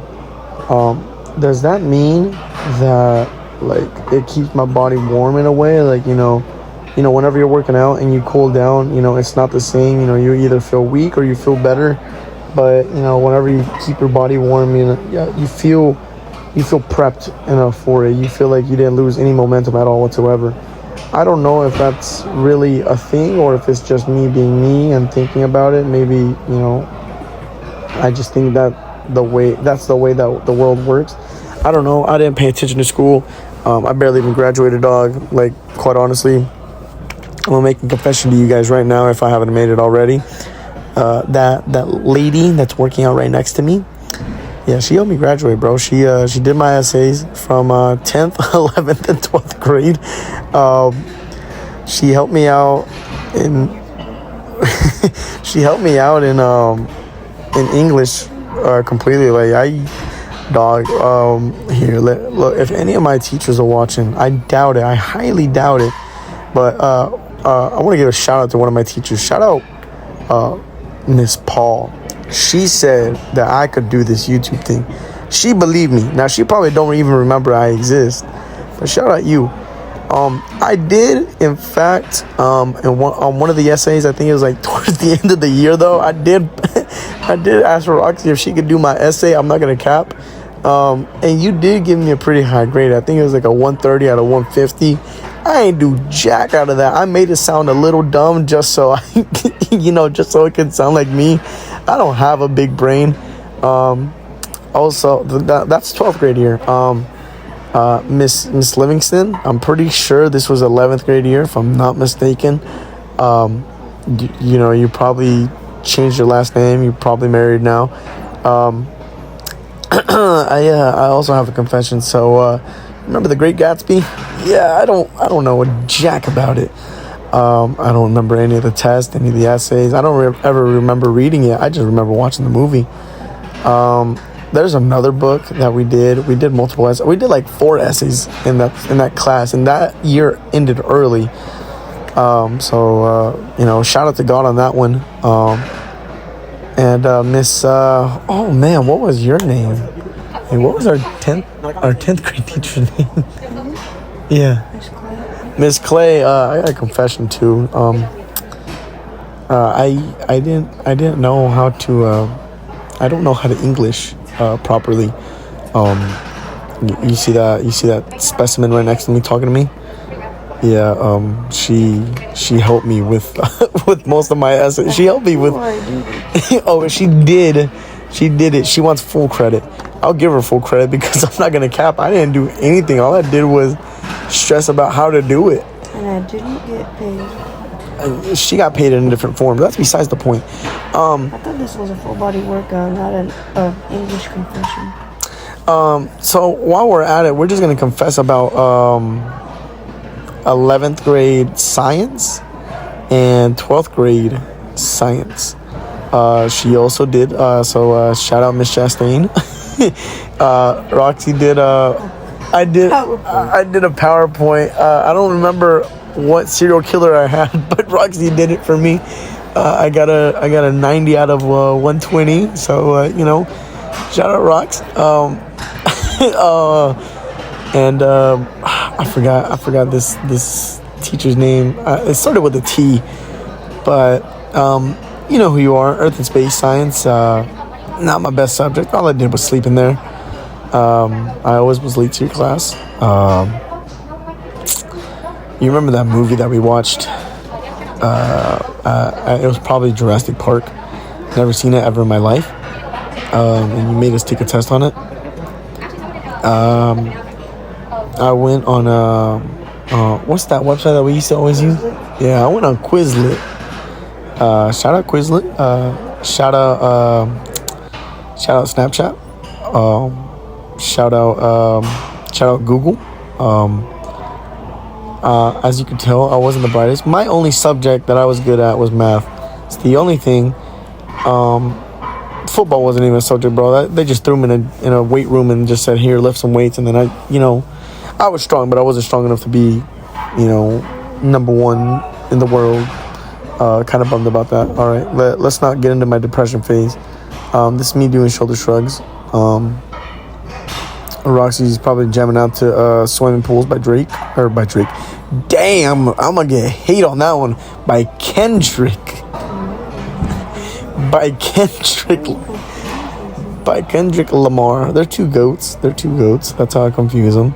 Does that mean that like it keeps my body warm in a way? Like whenever you're working out and you cool down, it's not the same. You either feel weak or you feel better. But whenever you keep your body warm, you feel prepped enough for it. You feel like you didn't lose any momentum at all whatsoever. I don't know if that's really a thing or if it's just me being me and thinking about it. Maybe I just think that's the way that the world works. I don't know. I didn't pay attention to school. I barely even graduated, dog. Like, quite honestly, I'm gonna make a confession to you guys right now if I haven't made it already. That lady that's working out right next to me, yeah, she helped me graduate, bro. She did my essays from 10th, 11th, and 12th grade. She helped me out in in English completely. Like here, look, if any of my teachers are watching, I doubt it. I highly doubt it. But I want to give a shout out to one of my teachers. Shout out Miss Paul. She said that I could do this YouTube thing. She believed me. Now, she probably don't even remember I exist, but shout out you. I did, in fact, on one of the essays, I think it was like towards the end of the year, though, I did ask for Roxy if she could do my essay. I'm not gonna cap. And you did give me a pretty high grade. I think it was like a 130 out of 150. I ain't do jack out of that. I made it sound a little dumb just so just so it could sound like me. I don't have a big brain. Also, that's 12th grade year. Miss Livingston, I'm pretty sure this was 11th grade year, if I'm not mistaken. You probably changed your last name. You're probably married now. I also have a confession. So, remember The Great Gatsby? Yeah, I don't know a jack about it. I don't remember any of the tests, any of the essays. I don't ever remember reading it. I just remember watching the movie. There's another book that we did. We did multiple essays. We did like 4 essays in that class, and that year ended early. So shout out to God on that one. And Miss, oh man, what was your name? Hey, what was our 10th grade teacher's name? Yeah, Miss Clay. I got a confession too. I didn't know how to. I don't know how to English properly. You see that specimen right next to me talking to me? Yeah. She helped me with with most of my essays. She helped me with. Oh, she did. She did it. She wants full credit. I'll give her full credit because I'm not gonna cap. I didn't do anything. All I did was stress about how to do it. And I didn't get paid. She got paid in a different form. That's besides the point. I thought this was a full body workout, not an English confession. So while we're at it, we're just gonna confess about 11th grade science and 12th grade science. She also did. So shout out Miss Chastain. Roxy did. I did a PowerPoint. I don't remember what serial killer I had, but Roxy did it for me. I got a 90 out of 120. So shout out Rox. I forgot this teacher's name. It started with a T, but you know who you are. Earth and Space Science. Not my best subject. All I did was sleep in there. I always was late to your class. You remember that movie that we watched? It was probably Jurassic Park. Never seen it ever in my life. And you made us take a test on it. I went on what's that website that we used to always use? Yeah, I went on Quizlet. Shout out Quizlet. Shout out Snapchat. Shout out Google. As you can tell, I wasn't the brightest. My only subject that I was good at was math. It's the only thing. Football wasn't even a subject, bro. They just threw me in a weight room and just said, "Here, lift some weights." And then I was strong, but I wasn't strong enough to be, number one in the world. Kind of bummed about that. All right, let's not get into my depression phase. This is me doing shoulder shrugs. Roxy's probably jamming out to Swimming Pools by Drake. Damn, I'm gonna get hate on that one. By Kendrick. By Kendrick Lamar. They're two goats. That's how I confuse them.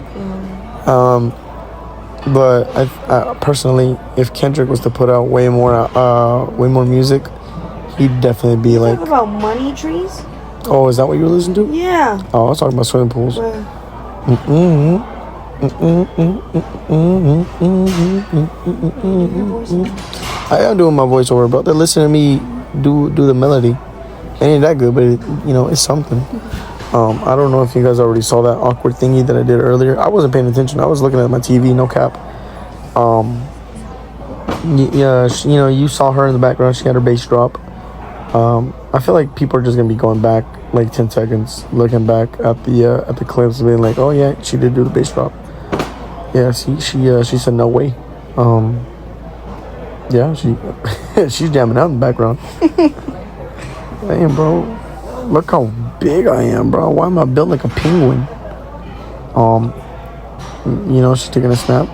But I personally, if Kendrick was to put out way more music, he'd definitely be like. Talk about money trees. Oh, is that what you were listening to? Yeah. Oh, I was talking about Swimming Pools. I am doing my voiceover, bro. They're listening to me do the melody. It ain't that good, but it's something. I don't know if you guys already saw that awkward thingy that I did earlier. I wasn't paying attention. I was looking at my TV, no cap. Yeah, you saw her in the background. She had her bass drop. I feel like people are just gonna be going back like 10 seconds, looking back at the clips, and being like, "Oh yeah, she did do the bass drop." Yeah, she said no way. Yeah, she's jamming out in the background. Damn, bro, look how big I am, bro. Why am I built like a penguin? She's taking a snap.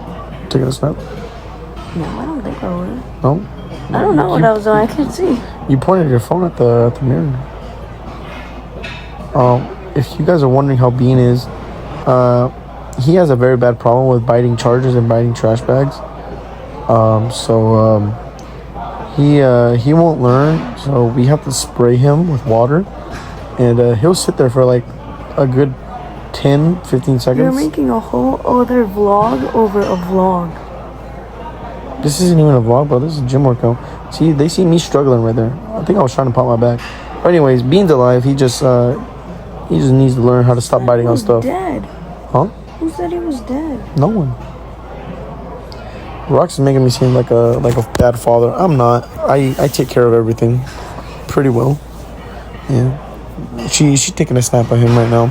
No, I don't think I would. No. I don't know what I was doing. I can't see. You pointed your phone at the mirror. If you guys are wondering how Bean is, he has a very bad problem with biting chargers and biting trash bags. He won't learn. So we have to spray him with water, and he'll sit there for like a good 10-15 seconds. You're making a whole other vlog over a vlog. This isn't even a vlog, bro. This is a gym workout. See, they see me struggling right there. I think I was trying to pop my back. But anyways, Bean's alive. He just needs to learn how to stop biting on stuff. Dead. Huh? Who said he was dead? No one. Rox is making me seem like a bad father. I'm not. I take care of everything pretty well. Yeah. She's taking a snap at him right now.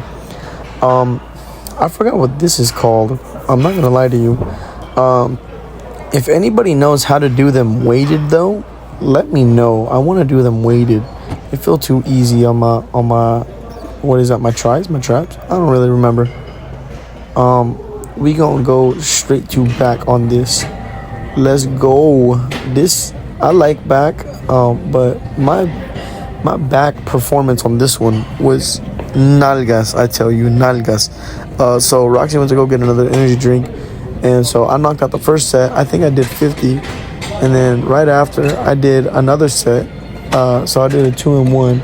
I forgot what this is called. I'm not gonna lie to you. If anybody knows how to do them weighted though, let me know. I want to do them weighted. They feel too easy on my what is that? My traps? I don't really remember. We gonna go straight to back on this. Let's go. This I like back, but my back performance on this one was nalgas. I tell you, nalgas. So Roxy went to go get another energy drink. And so I knocked out the first set. I think I did 50. And then right after, I did another set. So I did a 2-in-1.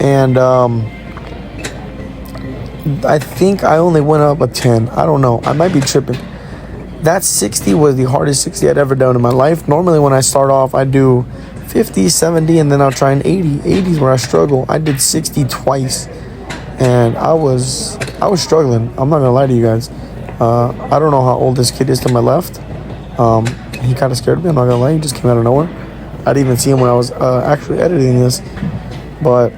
and I think I only went up a 10. I don't know. I might be tripping. That 60 was the hardest 60 I'd ever done in my life. Normally when I start off, I do 50, 70, and then I'll try an 80. 80 is where I struggle. I did 60 twice, and I was struggling. I'm not gonna lie to you guys. I don't know how old this kid is to my left. He kind of scared me. I'm not gonna lie. He just came out of nowhere. I didn't even see him when I was actually editing this, but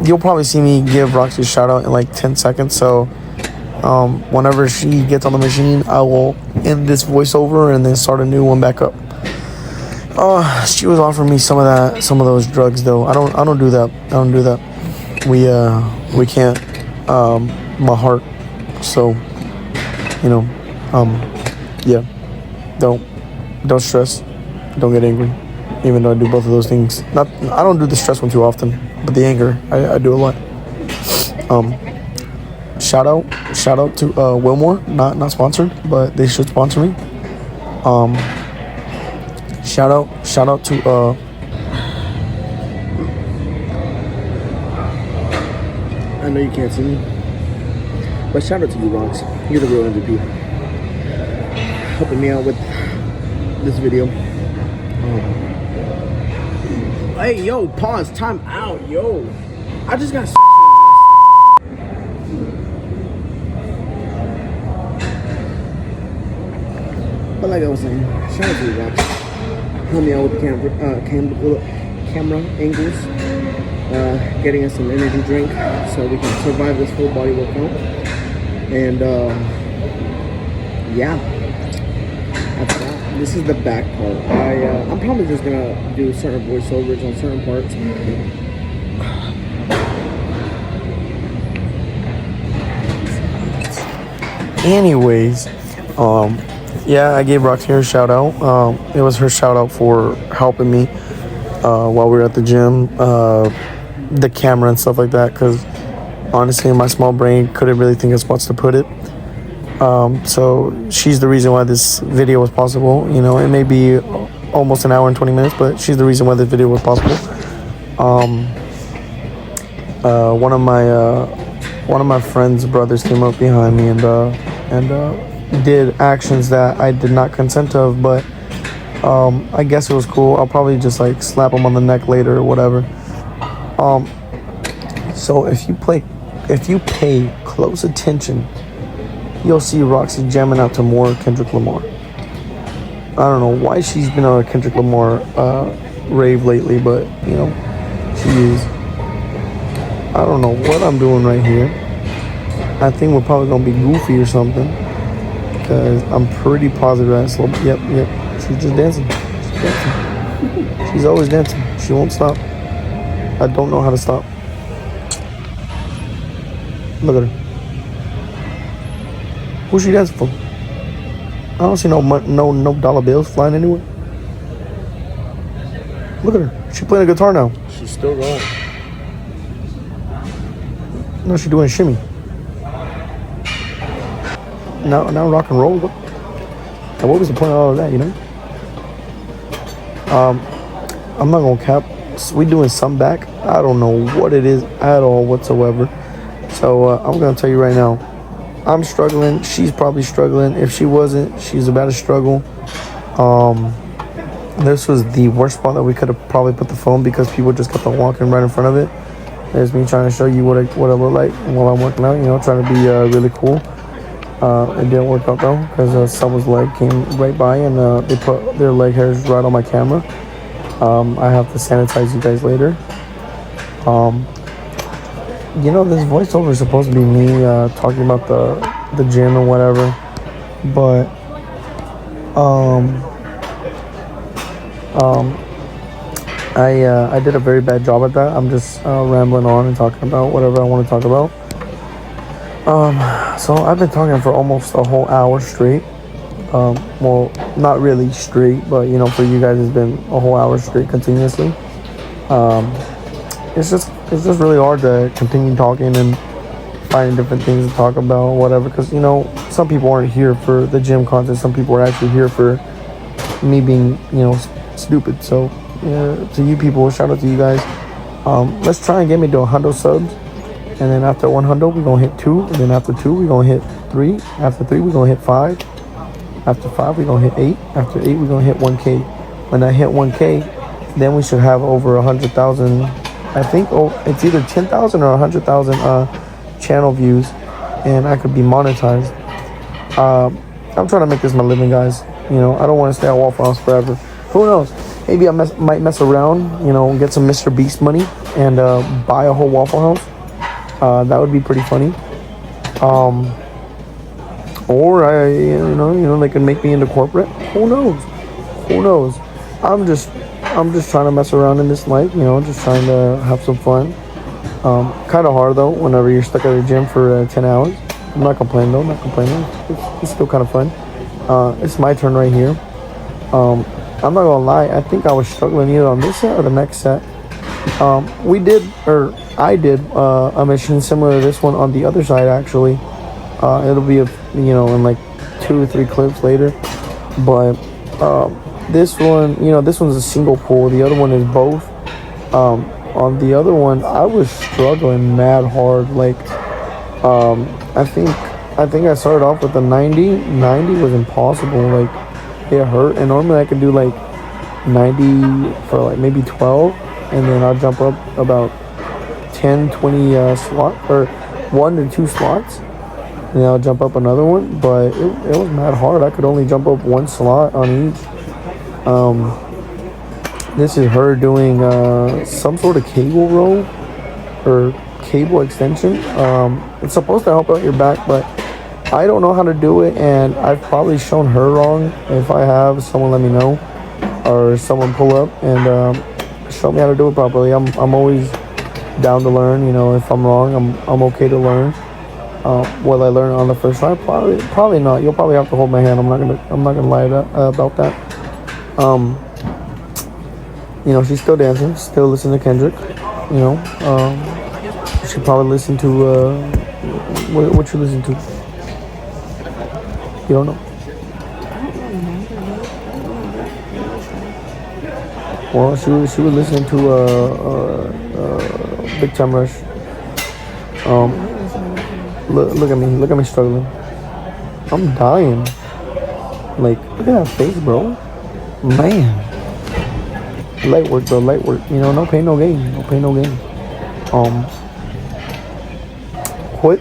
you'll probably see me give Roxy a shout out in like 10 seconds. So whenever she gets on the machine, I will end this voiceover and then start a new one back up. She was offering me some of those drugs though. I don't do that. I don't do that. We can't. My heart. So, yeah. Don't stress. Don't get angry. Even though I do both of those things. I don't do the stress one too often, but the anger I do a lot. Shout out to Wilmore, not sponsored, but they should sponsor me. Shout out to I know you can't see me, but shout out to you, Rox. You're the real MVP. Helping me out with this video. Hey, yo, pause, time out, yo. I just got but like I was saying, shout out to you, Rox. Help me out with the camera angles, getting us some energy drink so we can survive this full body workout. And yeah, that's that. This is the back part. I'm probably just gonna do certain voiceovers on certain parts. Anyways, yeah, I gave Roxy a shout out. It was her shout out for helping me while we were at the gym, the camera and stuff like that, because honestly my small brain couldn't really think of spots to put it. So she's the reason why this video was possible. It may be almost an hour and 20 minutes, but she's the reason why this video was possible. One of my friend's brothers came up behind me and did actions that I did not consent of, but I guess it was cool. I'll probably just like slap him on the neck later or whatever. So if you pay close attention, you'll see Roxy jamming out to more Kendrick Lamar. I don't know why she's been on a Kendrick Lamar rave lately, but she is. I don't know what I'm doing right here. I think we're probably gonna be goofy or something, because I'm pretty positive that's slow. Yep. She's just dancing. She's always dancing. She won't stop. I don't know how to stop. Look at her. Who's she dancing for? I don't see no dollar bills flying anywhere. Look at her. She's playing a guitar now. She's still going. No, she's doing a shimmy. Now rock and roll. And what was the point of all of that, I'm not gonna cap. We doing some back. I don't know what it is at all whatsoever. So I'm gonna tell you right now, I'm struggling. She's probably struggling. If she wasn't, she's about to struggle. This was the worst spot that we could have probably put the phone, because people just kept on walking right in front of it. There's me trying to show you what I look like while I'm working out, trying to be really cool. It didn't work out though, because someone's leg came right by and they put their leg hairs right on my camera. I have to sanitize you guys later. This voiceover is supposed to be me talking about the gym and whatever, but I did a very bad job at that. I'm just rambling on and talking about whatever I want to talk about. So I've been talking for almost a whole hour straight. Well, not really straight, but for you guys it's been a whole hour straight continuously. It's just really hard to continue talking and finding different things to talk about, whatever, because some people aren't here for the gym content. Some people are actually here for me being stupid. So to you people, shout out to you guys. Let's try and get me to 100 subs. And then after 100, we're going to hit 2. And then after 2, we're going to hit 3. After 3, we're going to hit 5. After 5, we're going to hit 8. After 8, we're going to hit 1K. When I hit 1K, then we should have over 100,000. I think it's either 10,000 or 100,000 channel views. And I could be monetized. I'm trying to make this my living, guys. You know, I don't want to stay at Waffle House forever. Who knows? Maybe I might mess around, you know, get some Mr. Beast money and buy a whole Waffle House. That would be pretty funny. Or you know, they could make me into corporate. Who knows? Who knows? I'm just trying to mess around in this life. You know, just trying to have some fun. Kind of hard though. Whenever you're stuck at the gym for 10 hours. I'm not complaining though. Not complaining. It's still kind of fun. It's my turn right here. I'm not gonna lie. I think I was struggling either on this set or the next set. I did a mission similar to this one on the other side actually. It'll be in like 2 or 3 clips later. But this one, this one's a single pull. The other one is both. On the other one, I was struggling mad hard. Like, I think I started off with a 90. 90 was impossible. Like, it hurt. And normally I could do like 90 for like maybe 12. And then I'll jump up about 10, 20 slot or 1 to 2 slots. And then I'll jump up another one. But it was mad hard. I could only jump up 1 slot on each. This is her doing some sort of cable roll or cable extension. It's supposed to help out your back, but I don't know how to do it, and I've probably shown her wrong. If I have, someone let me know, or someone pull up and show me how to do it properly. I'm always down to learn. If I'm wrong, I'm okay to learn. Will I learn on the first try? Probably not. You'll probably have to hold my hand. I'm not gonna lie about that. She's still dancing, still listening to Kendrick. She probably listen to what you listen to. You don't know. Well, she was listening to Big Time Rush. Look at me struggling. I'm dying. Like, look at that face, bro. Man. Light work, bro. Light work. No pain, no gain. No pain, no gain. Quit.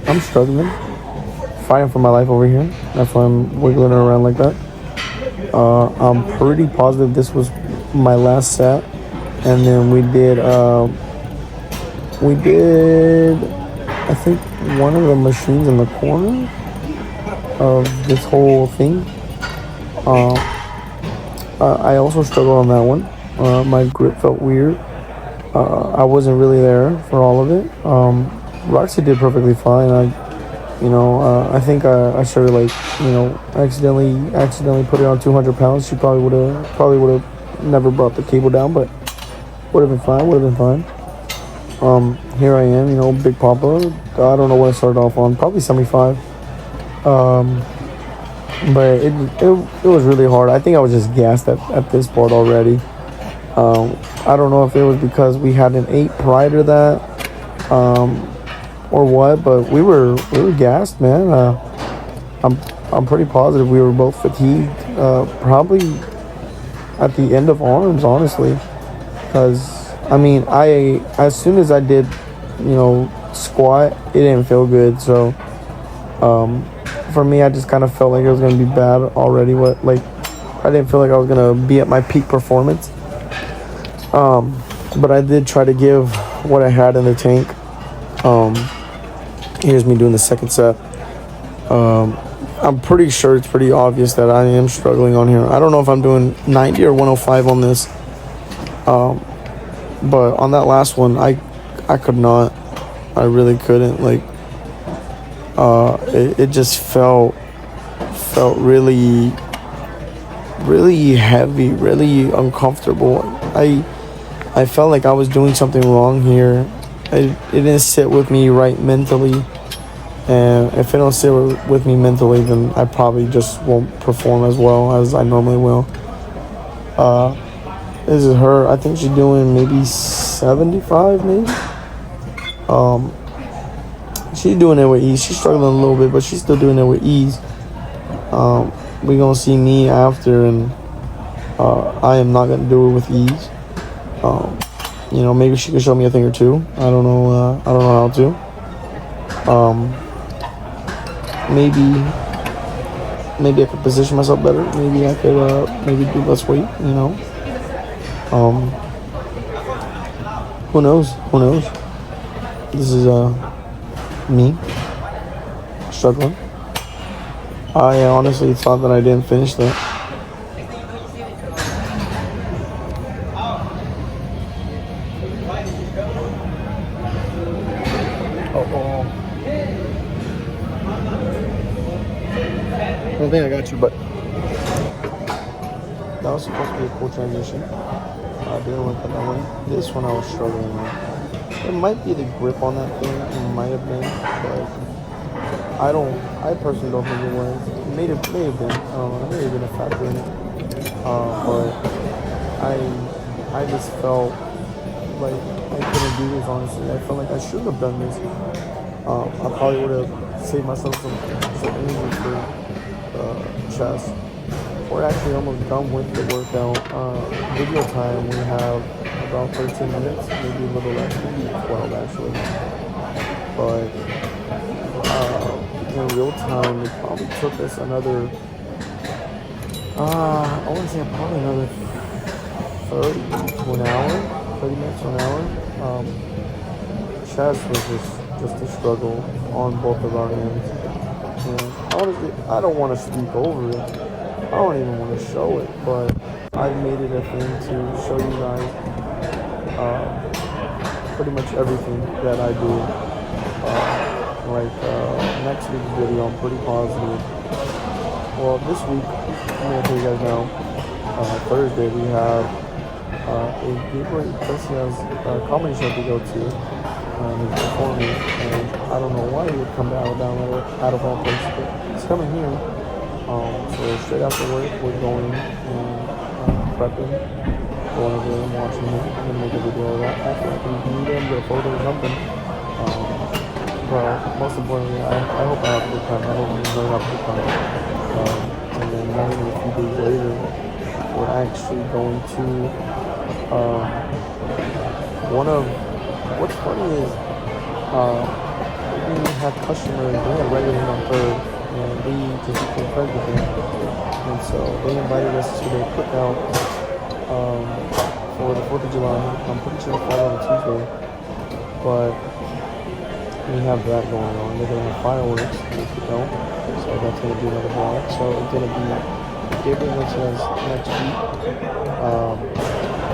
I'm struggling. Fighting for my life over here. That's why I'm wiggling around like that. I'm pretty positive this was my last set. And then we did, I think, one of the machines in the corner of this whole thing. I also struggled on that one. My grip felt weird. I wasn't really there for all of it. Roxy did perfectly fine. I think I should have accidentally put it on 200 pounds. She probably would have never brought the cable down, but would have been fine. Here I am, Big Papa. I don't know what I started off on. Probably 75. But it was really hard. I think I was just gassed at this part already. I don't know if it was because we hadn't ate prior to that, or what, but we were gassed, man. I'm pretty positive we were both fatigued. Probably at the end of arms, honestly, because as soon as I did, squat, it didn't feel good. So, for me, I just kind of felt like it was gonna be bad already. I didn't feel like I was gonna be at my peak performance. But I did try to give what I had in the tank. Here's me doing the second set. I'm pretty sure it's pretty obvious that I am struggling on here. I don't know if I'm doing 90 or 105 on this. But on that last one, I could not. I really couldn't. It just felt really, really heavy, really uncomfortable. I felt like I was doing something wrong here. It didn't sit with me right mentally. And if it don't sit with me mentally, then I probably just won't perform as well as I normally will. This is her. I think she's doing maybe 75, maybe. She's doing it with ease. She's struggling a little bit, but she's still doing it with ease. We gonna see me after, and I am not gonna do it with ease. Maybe she could show me a thing or two. I don't know. I don't know how to. Maybe I could position myself better. Maybe I could maybe do less weight. Who knows? Who knows? This is me struggling. I honestly thought that I didn't finish that. I don't think I got you, but that was supposed to be a cool transition. I didn't work out that way. This one I was struggling with. It might be the grip on that thing. It might have been, but I personally don't think it was. It may have been. I don't know. It may have been a factor in it. But I just felt like I couldn't do this, honestly. I felt like I should have done this. I probably would have saved myself some energy for chest. We're actually almost done with the workout. Video time, we have about 13 minutes, maybe a little less, maybe 12 actually. But in real time, it probably took us another, I want to say probably another 30 to an hour, 30 minutes to an hour. Chest was just a struggle on both of our ends. And honestly, I don't want to speak over it. I don't even want to show it, but I made it a thing to show you guys pretty much everything that I do. Next week's video, I'm pretty positive. Well, this week, I'm going to tell you guys now, Thursday, we have a Gabriel Iglesias comedy show to go to. He's performing, and I don't know why he would come to Alabama out of all places, but he's coming here. So straight after work, we're going and prepping, going over there and watching him. I'm gonna make a video of that. Hopefully I can meet him, get a photo or something. But most importantly, I hope I have a good time. I hope he's going to have a good time. And then not even a few days later, we're actually going to what's funny is we had customers, they had regulars on Third, and we just became friends with them. And so they invited us to their cookout for the 4th of July. I'm pretty sure it's fall on a Tuesday, but we have that going on. They're going to have fireworks, so that's going to be another vlog. So it's going to be Gabriel Iglesias next week,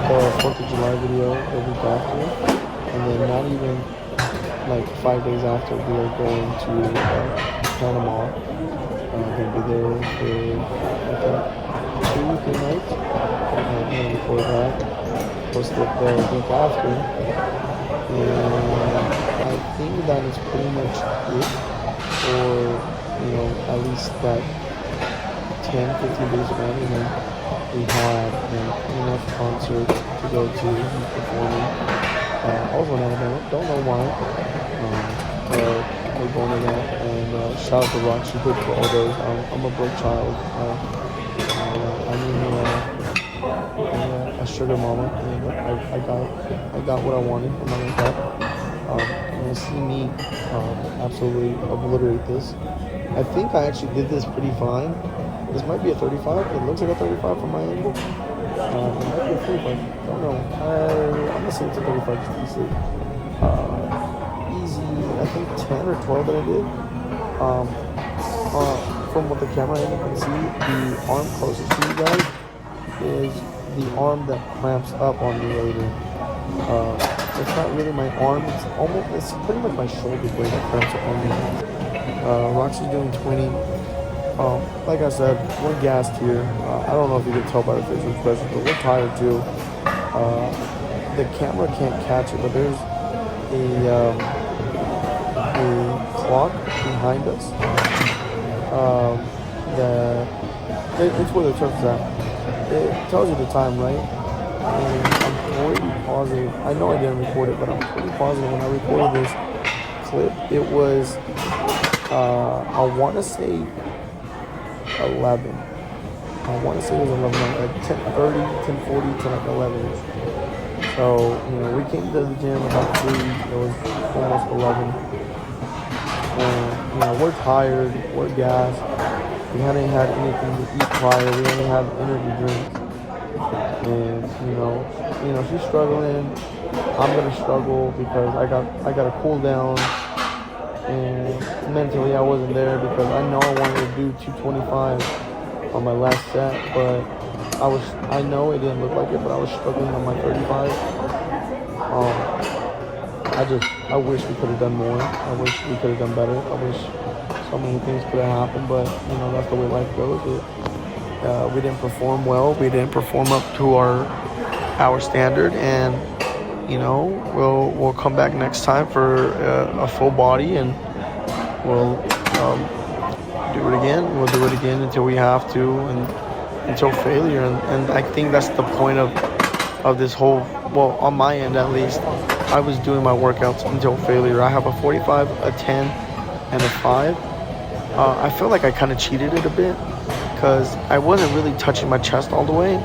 the 4th of July video the week after. And then not even like 5 days after, we are going to Panama. We're going to be there for like 2 nights. And before that, post it the week after. And I think that is pretty much it for, at least that 10-15 days around. And then we have enough concerts to go to and performing. Also in Alabama, don't know why, but we're going to that, and shout out to Rock, she paid for all those. I'm a broke child. I need a sugar mama, and I got what I wanted. I'm not gonna cap. You're gonna see me absolutely obliterate this. I think I actually did this pretty fine. This might be a 35. It looks like a 35 from my angle. It might be a 45. I don't know. I'm gonna say it's a 35 just to be safe. Easy. I think 10 or 12 that I did. From what the camera angle can see, the arm closest to you guys is the arm that clamps up on me later. It's not really my arm. It's pretty much my shoulder blade that clamps up on me. Roxy's doing 20. Like I said, we're gassed here. I don't know if you can tell by the facial expression, but we're tired too. The camera can't catch it, but there's a clock behind us. It's where the turf is at. It tells you the time, right? And I'm pretty positive. I know I didn't record it, but I'm pretty positive when I recorded this clip, it was, I want to say 11. I want to say it was 11, like 10:30, 10:40 to like 11. So, we came to the gym about 3. It was almost 11. And, we're tired. We're gassed. We hadn't had anything to eat prior. We only had energy drinks. And, she's struggling. I'm going to struggle because I got to cool down. And mentally I wasn't there because I know I wanted to do 225 on my last set, but I know it didn't look like it, but I was struggling on my 35. I wish we could have done more. I wish we could have done better. I wish so many things could have happened, but that's the way life goes. We didn't perform well. We didn't perform up to our standard, and we'll come back next time for a full body, and we'll do it again. We'll do it again until we have to, and until failure. And I think that's the point of this whole, well, on my end at least, I was doing my workouts until failure. I have a 45, a 10, and a 5. I feel like I kind of cheated it a bit because I wasn't really touching my chest all the way.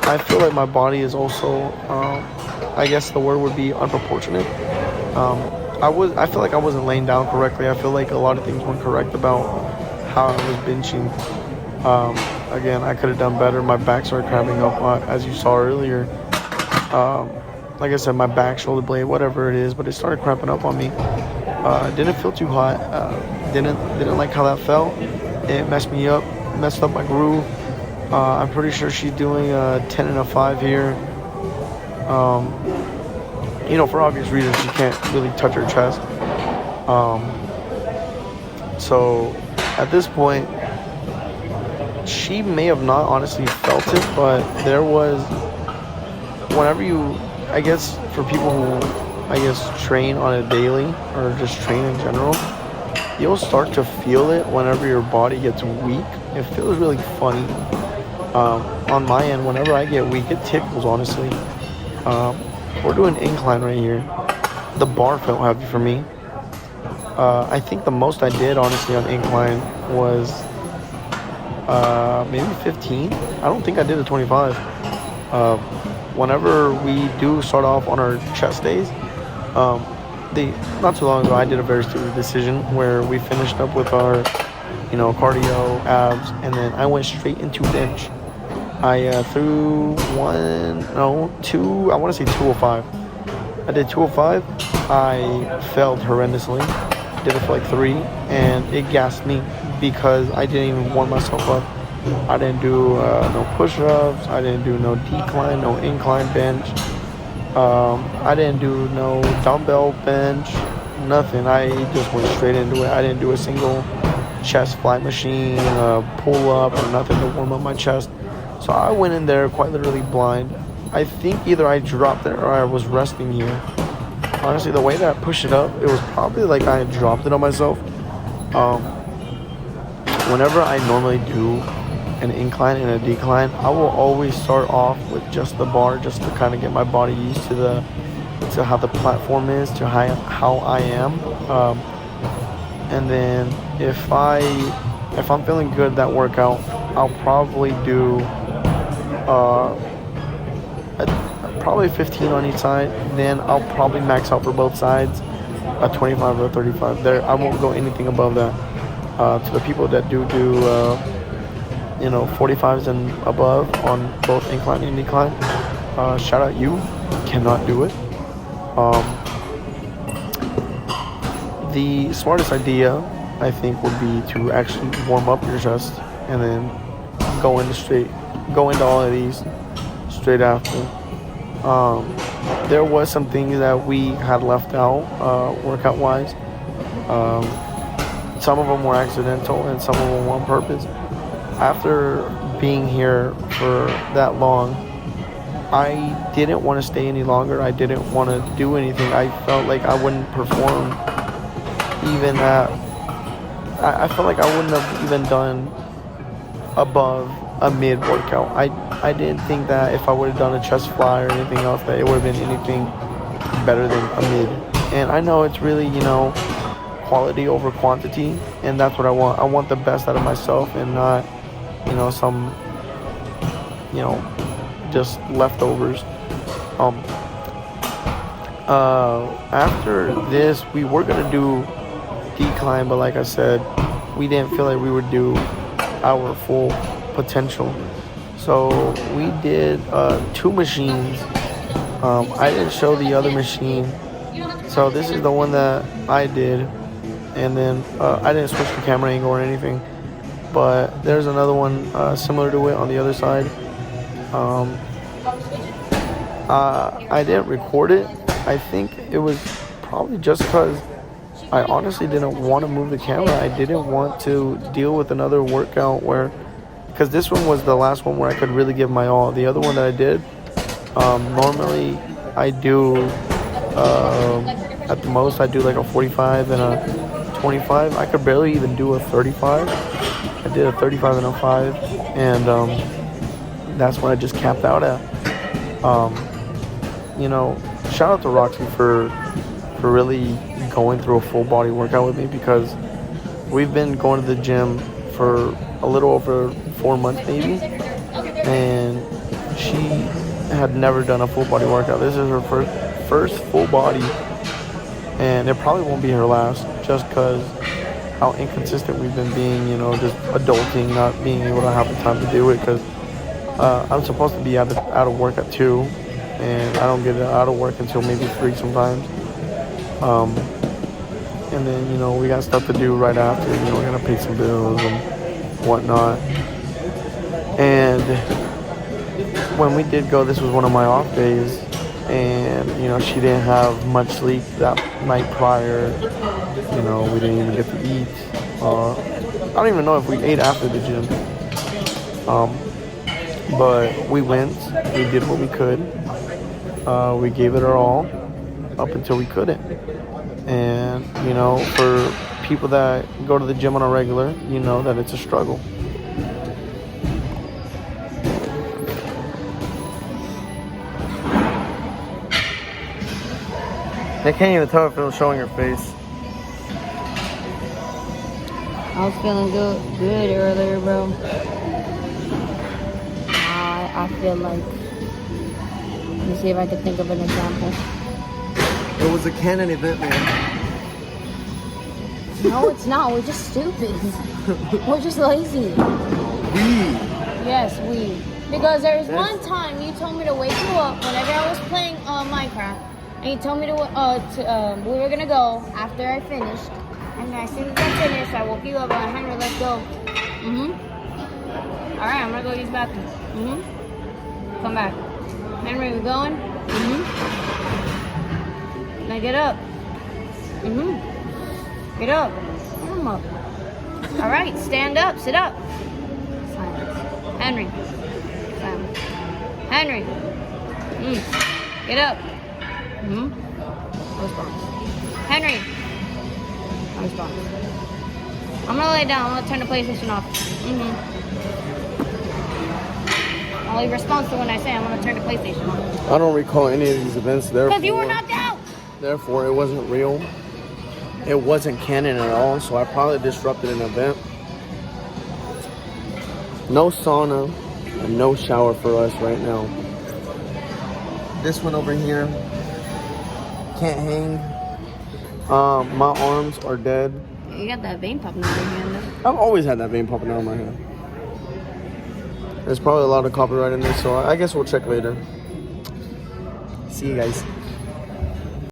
I feel like my body is also, I guess the word would be unproportionate. I feel like I wasn't laying down correctly. I feel like a lot of things weren't correct about how I was benching. Again, I could have done better. My back started cramping up, as you saw earlier. Like I said, my back, shoulder blade, whatever it is, but it started cramping up on me. Didn't feel too hot. Didn't like how that felt. It messed me up, messed up my groove. I'm pretty sure she's doing a 10 and a 5 here. For obvious reasons, she can't really touch her chest. So at this point, she may have not honestly felt it, but there was, whenever I guess for people who, train on a daily or just train in general, you'll start to feel it whenever your body gets weak. It feels really funny. On my end, whenever I get weak, it tickles, honestly. We're doing incline right here. The bar felt heavy for me. I think the most I did, honestly, on incline was maybe 15. I don't think I did a 25. Whenever we do start off on our chest days, not too long ago, I did a very stupid decision where we finished up with our, cardio, abs, and then I went straight into bench. I threw two, I want to say 205. I did 205. I failed horrendously. Did it for like 3, and it gassed me because I didn't even warm myself up. I didn't do no push-ups. I didn't do no decline, no incline bench. I didn't do no dumbbell bench, nothing. I just went straight into it. I didn't do a single chest fly machine, pull-up, or nothing to warm up my chest. So I went in there quite literally blind. I think either I dropped it or I was resting here. Honestly, the way that I pushed it up, it was probably like I had dropped it on myself. Whenever I normally do an incline and a decline, I will always start off with just the bar, just to kind of get my body used to how the platform is, to how I am. And then if I'm feeling good that workout, I'll probably do probably 15 on each side. Then I'll probably max out for both sides, a 25 or a 35. There, I won't go anything above that. To the people that do 45s and above on both incline and decline, shout out, you cannot do it. The smartest idea, I think, would be to actually warm up your chest and then go into all of these straight after. There was some things that we had left out workout wise. Some of them were accidental and some of them were on purpose. After being here for that long, I didn't want to stay any longer. I didn't want to do anything. I felt like I wouldn't perform even I felt like I wouldn't have even done above a mid workout. I didn't think that if I would have done a chest fly or anything else that it would have been anything better than a mid. And I know it's really, quality over quantity, and that's what I want. I want the best out of myself and not, some, just leftovers. After this, we were gonna do decline, but like I said, we didn't feel like we would do our full potential. So we did 2 machines. I didn't show the other machine. So this is the one that I did. And then I didn't switch the camera angle or anything. But there's another one similar to it on the other side. I didn't record it. I think it was probably just because I honestly didn't want to move the camera. I didn't want to deal with another workout because this one was the last one where I could really give my all. The other one that I did, normally I do, at the most I do like a 45 and a 25. I could barely even do a 35. I did a 35 and a 5, and that's what I just capped out at. Shout out to Roxy for really going through a full body workout with me, because we've been going to the gym for a little over 4 months maybe, and she had never done a full body workout. This is her first full body, and it probably won't be her last, just because how inconsistent we've been being, just adulting, not being able to have the time to do it, because I'm supposed to be out of work at 2, and I don't get out of work until maybe 3 sometimes. And then, we got stuff to do right after. We gotta pay some bills and whatnot. And when we did go, this was one of my off days, and she didn't have much sleep that night prior. We didn't even get to eat. I don't even know if we ate after the gym. But we went. We did what we could. We gave it our all up until we couldn't. And, for people that go to the gym on a regular, that it's a struggle. I can't even tell if it was showing your face. I was feeling good earlier, bro. I feel like, let me see if I can think of an example. It was a Canon event, man. No, it's not. We're just stupid. We're just lazy. Yes, we. Because there was one time you told me to wake you up whenever I was playing Minecraft, and you told me to we were gonna go after I finished. And as soon as I finished, I woke you up and I was like, Henry, let's go. All right, I'm gonna go use the bathroom. Come back. Henry, we going? Now get up. Get up. Come up. All right, stand up. Sit up. Silence. Henry. Silence. Henry. Get up. No response. Henry. No response. I'm gonna lay down. I'm gonna turn the PlayStation off. Only response to when I say I'm gonna turn the PlayStation off. I don't recall any of these events, therefore. Because you were knocked out. Therefore, it wasn't real. It wasn't canon at all, so I probably disrupted an event. No sauna and no shower for us right now. This one over here can't hang. My arms are dead. You got that vein popping out of your hand, though. I've always had that vein popping out of my hand. There's probably a lot of copyright in this, so I guess we'll check later. See you guys.